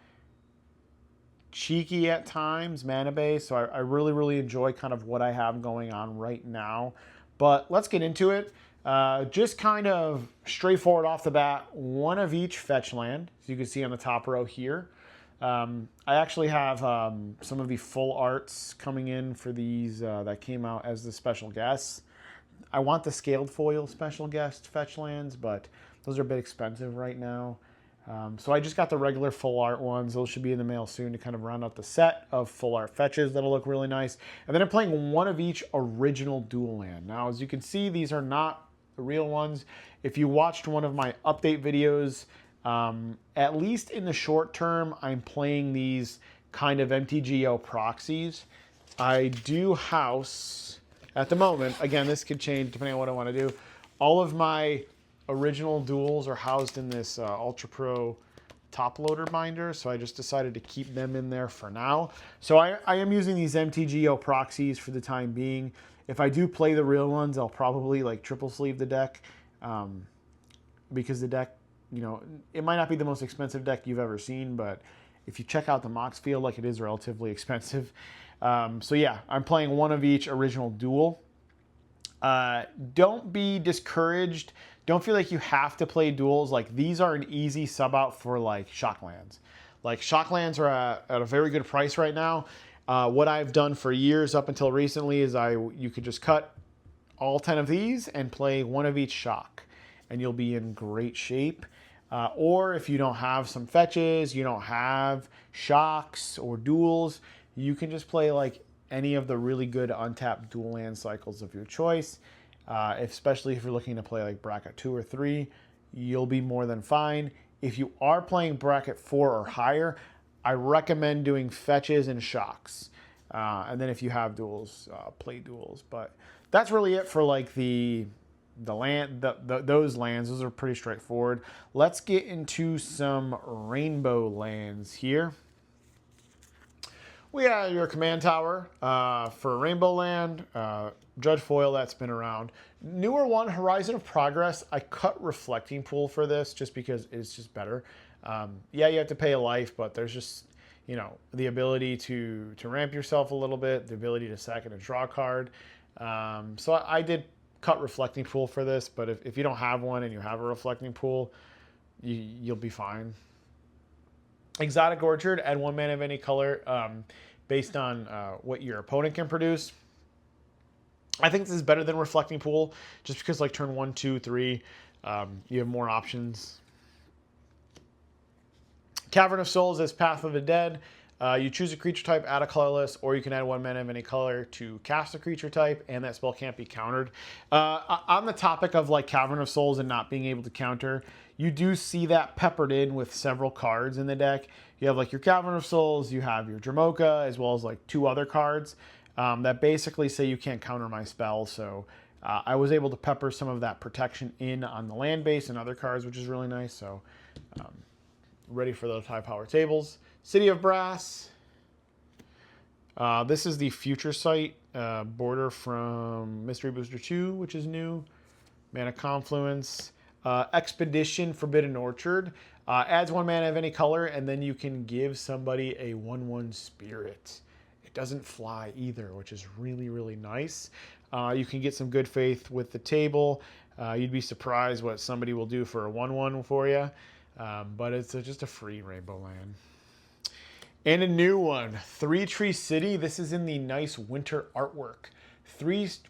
cheeky at times mana base. So I really, really enjoy kind of what I have going on right now. But let's get into it. Just kind of straightforward off the bat, one of each fetch land, as you can see on the top row here. I actually have some of the full arts coming in for these that came out as the special guests. I want the scaled foil special guest fetch lands, but those are a bit expensive right now. So I just got the regular full art ones. Those should be in the mail soon to kind of round out the set of full art fetches that'll look really nice. And then I'm playing one of each original dual land. Now, as you can see, these are not the real ones. If you watched one of my update videos, at least in the short term, I'm playing these kind of MTGO proxies. I do house, at the moment, again, this could change depending on what I want to do. All of my original duels are housed in this Ultra Pro top loader binder, so I just decided to keep them in there for now. So I am using these MTGO proxies for the time being. If I do play the real ones, I'll probably like triple sleeve the deck because the deck, it might not be the most expensive deck you've ever seen, but if you check out the Moxfield, like it is relatively expensive. So yeah, I'm playing one of each original duel. Don't be discouraged. Don't feel like you have to play duels. Like these are an easy sub out for like Shocklands. Like Shocklands are at a very good price right now. What I've done for years up until recently is you could just cut all 10 of these and play one of each Shock, and you'll be in great shape. Or if you don't have some fetches, you don't have Shocks or duels, you can just play like any of the really good untapped dual land cycles of your choice. Especially if you're looking to play like bracket 2 or 3, you'll be more than fine. If you are playing bracket 4 or higher, I recommend doing fetches and Shocks. And then if you have duels, play duels. But that's really it for like those lands. Those are pretty straightforward. Let's get into some rainbow lands here. We have your command tower for Rainbow Land, Judge Foil, that's been around. Newer one, Horizon of Progress. I cut Reflecting Pool for this just because it's just better. Yeah, you have to pay a life, but there's just, the ability to ramp yourself a little bit, the ability to sack and draw a card. So I did cut Reflecting Pool for this, but if you don't have one and you have a Reflecting Pool, you'll be fine. Exotic Orchard, add 1 mana of any color based on what your opponent can produce. I think this is better than Reflecting Pool just because like turn 1, 2, 3, you have more options. Cavern of Souls is Path of the Dead. You choose a creature type, add a colorless, or you can add 1 mana of any color to cast a creature type, and that spell can't be countered. On the topic of like Cavern of Souls and not being able to counter, you do see that peppered in with several cards in the deck. You have like your Cavern of Souls, you have your Dromoka, as well as like 2 other cards that basically say you can't counter my spell. So I was able to pepper some of that protection in on the land base and other cards, which is really nice. So ready for those high power tables. City of Brass. This is the future sight border from Mystery Booster 2, which is new. Mana Confluence. Expedition Forbidden Orchard. Adds 1 mana of any color, and then you can give somebody a 1/1 spirit. It doesn't fly either, which is really, really nice. You can get some good faith with the table. You'd be surprised what somebody will do for a 1/1 for you. But it's just a free rainbow land. And a new one, 3 Tree City. This is in the nice winter artwork.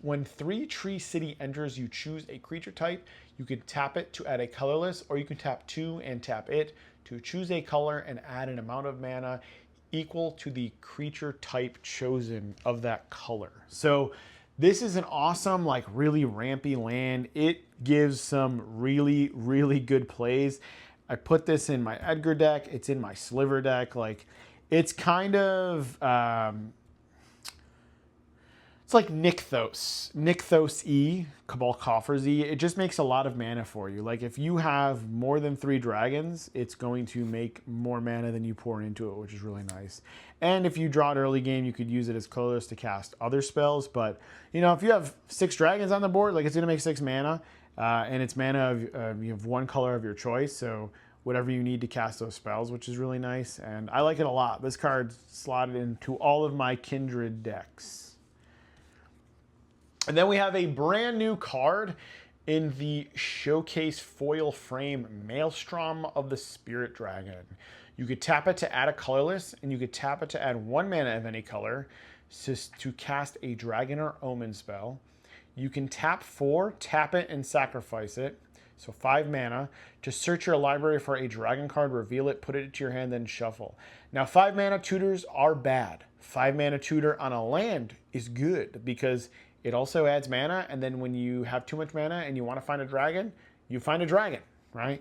When 3 Tree City enters, you choose a creature type. You can tap it to add a colorless, or you can tap 2 and tap it to choose a color and add an amount of mana equal to the creature type chosen of that color. So this is an awesome, like really rampy land. It gives some really, really good plays. I put this in my Edgar deck. It's in my Sliver deck. Like, it's kind of, it's like Nykthos E, Cabal Coffers E. It just makes a lot of mana for you. Like, if you have more than 3 dragons, it's going to make more mana than you pour into it, which is really nice. And if you draw it early game, you could use it as colorless to cast other spells. But, you know, if you have 6 dragons on the board, like, it's going to make 6 mana. And it's mana of, you have 1 color of your choice. So whatever you need to cast those spells, which is really nice. And I like it a lot. This card's slotted into all of my Kindred decks. And then we have a brand new card in the Showcase Foil Frame, Maelstrom of the Spirit Dragon. You could tap it to add a colorless, and you could tap it to add 1 mana of any color to cast a Dragon or Omen spell. You can tap 4, tap it, and sacrifice it. So 5 mana, to search your library for a dragon card, reveal it, put it into your hand, then shuffle. Now, 5 mana tutors are bad. 5 mana tutor on a land is good because it also adds mana, and then when you have too much mana and you want to find a dragon, you find a dragon, right?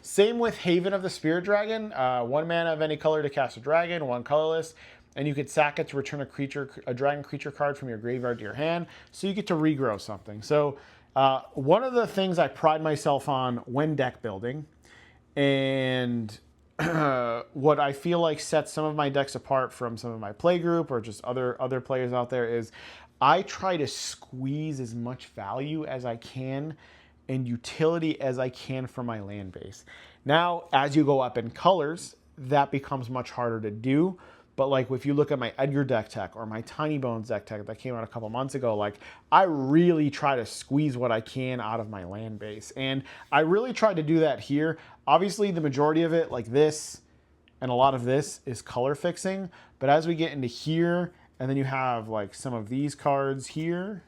Same with Haven of the Spirit Dragon. 1 mana of any color to cast a dragon, 1 colorless, and you could sack it to return a dragon creature card from your graveyard to your hand, so you get to regrow something. So one of the things I pride myself on when deck building, and what I feel like sets some of my decks apart from some of my play group or just other players out there, is I try to squeeze as much value as I can and utility as I can from my land base. Now, as you go up in colors, that becomes much harder to do. But like if you look at my Edgar deck tech or my Tiny Bones deck tech that came out a couple months ago, like I really try to squeeze what I can out of my land base. And I really tried to do that here. Obviously the majority of it, like this and a lot of this, is color fixing. But as we get into here, and then you have like some of these cards here,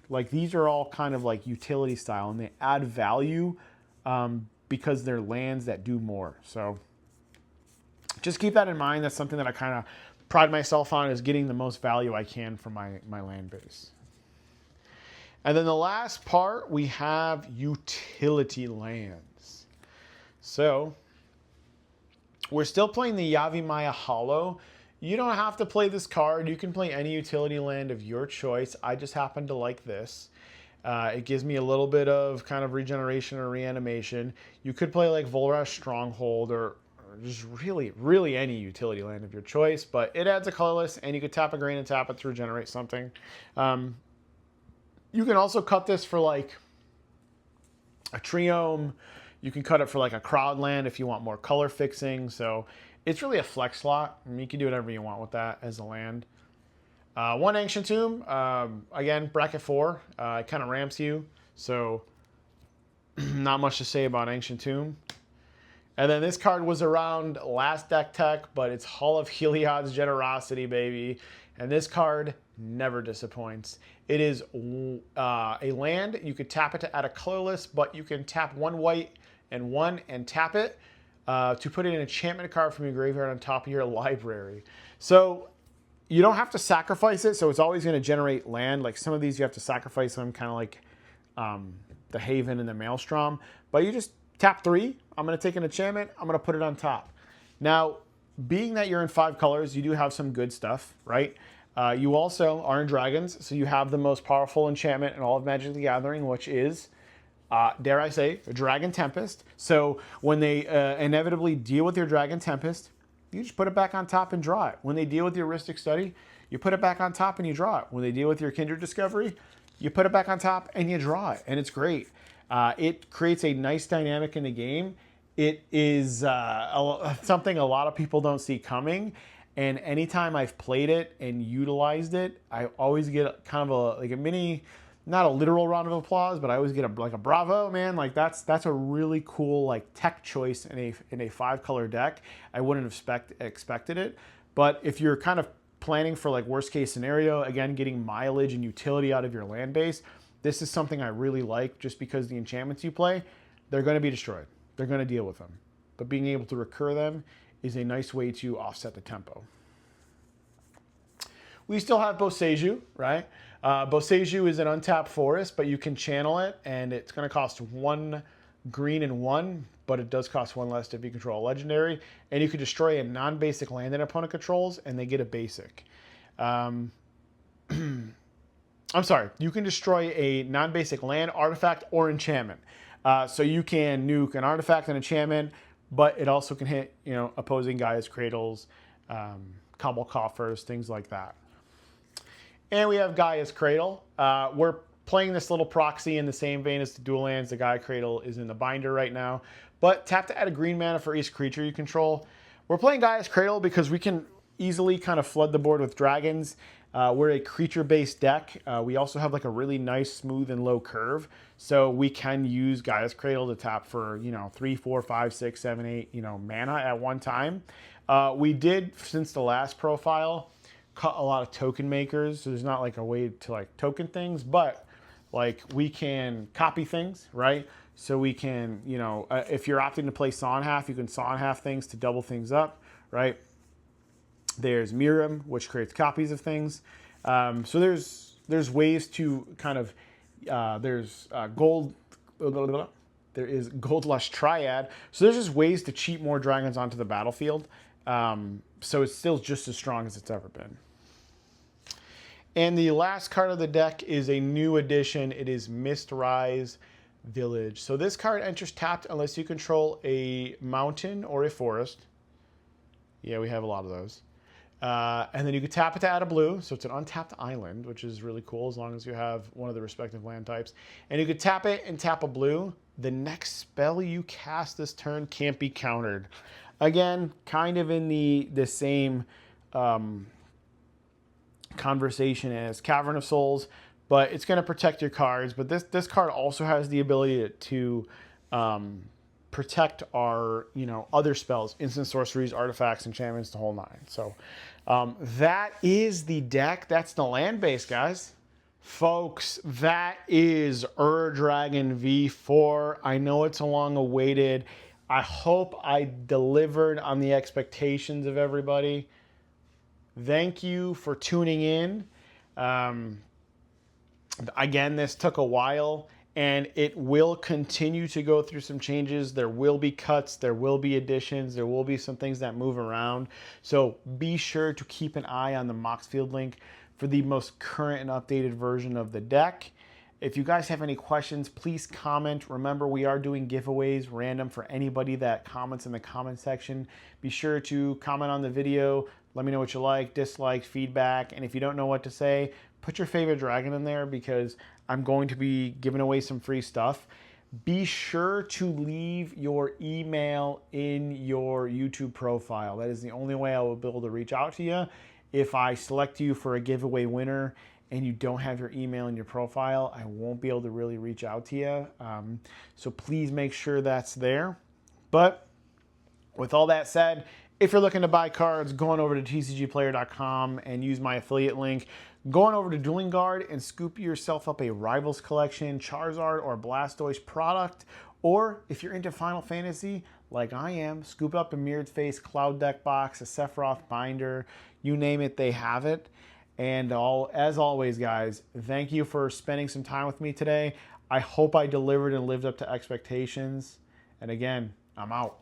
like these are all kind of like utility style, and they add value because they're lands that do more. So just keep that in mind. That's something that I kind of pride myself on, is getting the most value I can from my land base. And then the last part, we have utility lands. So we're still playing the Yavimaya Hollow. You don't have to play this card. You can play any utility land of your choice. I just happen to like this. It gives me a little bit of kind of regeneration or reanimation. You could play like Volrash Stronghold or just really any utility land of your choice, but it adds a colorless, and you could tap a green and tap it to regenerate something. You can also cut this for like a Triome. You can cut it for like a crowd land if you want more color fixing. So it's really a flex slot. I mean, you can do whatever you want with that as a land. 1 Ancient Tomb, again, bracket 4. It kind of ramps you, so not much to say about Ancient Tomb. And then this card was around last deck tech, but it's Hall of Heliod's Generosity, baby. And this card never disappoints. It is a land. You could tap it to add a colorless, but you can tap 1 white and 1 and tap it to put in an enchantment card from your graveyard on top of your library. So you don't have to sacrifice it, so it's always going to generate land. Like some of these you have to sacrifice them, kind of like the Haven and the Maelstrom. But you just tap 3. I'm going to take an enchantment. I'm going to put it on top. Now, being that you're in 5 colors, you do have some good stuff, right? You also are in Dragons, so you have the most powerful enchantment in all of Magic the Gathering, which is, dare I say, Dragon Tempest. So when they inevitably deal with your Dragon Tempest, you just put it back on top and draw it. When they deal with your Rhystic Study, you put it back on top and you draw it. When they deal with your Kindred Discovery, you put it back on top and you draw it, and it's great. It creates a nice dynamic in the game. It is something a lot of people don't see coming, and anytime I've played it and utilized it, I always get kind of a mini, not a literal round of applause, but I always get a bravo, man. Like that's a really cool like tech choice in a 5-color deck. I wouldn't have expected it, but if you're kind of planning for like worst case scenario, again, getting mileage and utility out of your land base, this is something I really like, just because the enchantments you play, they're going to be destroyed. They're going to deal with them. But being able to recur them is a nice way to offset the tempo. We still have Boseiju, right? Boseiju is an untapped forest, but you can channel it, and it's going to cost 1 green and 1, but it does cost 1 less if you control a legendary. And you can destroy a non-basic land that opponent controls, and they get a basic. I'm sorry, you can destroy a non-basic land, artifact, or enchantment. So you can nuke an artifact and enchantment, but it also can hit, opposing Gaia's Cradles, Cobble Coffers, things like that. And we have Gaia's Cradle. We're playing this little proxy in the same vein as the dual lands. The Gaia Cradle is in the binder right now. But tap to add a green mana for each creature you control. We're playing Gaia's Cradle because we can easily kind of flood the board with dragons. We're a creature-based deck. We also have like a really nice, smooth, and low curve. So we can use Gaia's Cradle to tap for, 3, 4, 5, 6, 7, 8, mana at one time. We did, since the last profile, cut a lot of token makers. So there's not like a way to like token things, but like we can copy things, right? So we can, if you're opting to play Saw in Half, you can Saw in Half things to double things up, right? There's Mirim, which creates copies of things. So there's ways to kind of, there's Gold, there is Gold Lush Triad. So there's just ways to cheat more dragons onto the battlefield. So it's still just as strong as it's ever been. And the last card of the deck is a new addition. It is Mistrise Village. So this card enters tapped unless you control a mountain or a forest. Yeah, we have a lot of those. And then you can tap it to add a blue. So it's an untapped island, which is really cool as long as you have one of the respective land types. And you could tap it and tap a blue. The next spell you cast this turn can't be countered. Again, kind of in the same conversation as Cavern of Souls, but it's going to protect your cards. But this card also has the ability to protect our other spells, instant sorceries, artifacts, enchantments, the whole nine. So that is the deck. That's the land base, guys. Folks, that is Dragon V4. I know it's a long awaited. I hope I delivered on the expectations of everybody. Thank you for tuning in. Again, this took a while, and it will continue to go through some changes. There will be cuts, there will be additions, there will be some things that move around. So be sure to keep an eye on the Moxfield link for the most current and updated version of the deck. If you guys have any questions, please comment. Remember, we are doing giveaways random for anybody that comments in the comment section. Be sure to comment on the video. Let me know what you like, dislike, feedback. And if you don't know what to say, put your favorite dragon in there because I'm going to be giving away some free stuff. Be sure to leave your email in your YouTube profile. That is the only way I will be able to reach out to you. If I select you for a giveaway winner and you don't have your email in your profile, I won't be able to really reach out to you. So please make sure that's there. But with all that said, if you're looking to buy cards, go on over to tcgplayer.com and use my affiliate link. Go on over to Dueling Guard and scoop yourself up a Rivals Collection, Charizard, or Blastoise product. Or if you're into Final Fantasy, like I am, scoop up a Mirrored Face Cloud Deck box, a Sephiroth binder, you name it, they have it. And as always, guys, thank you for spending some time with me today. I hope I delivered and lived up to expectations. And again, I'm out.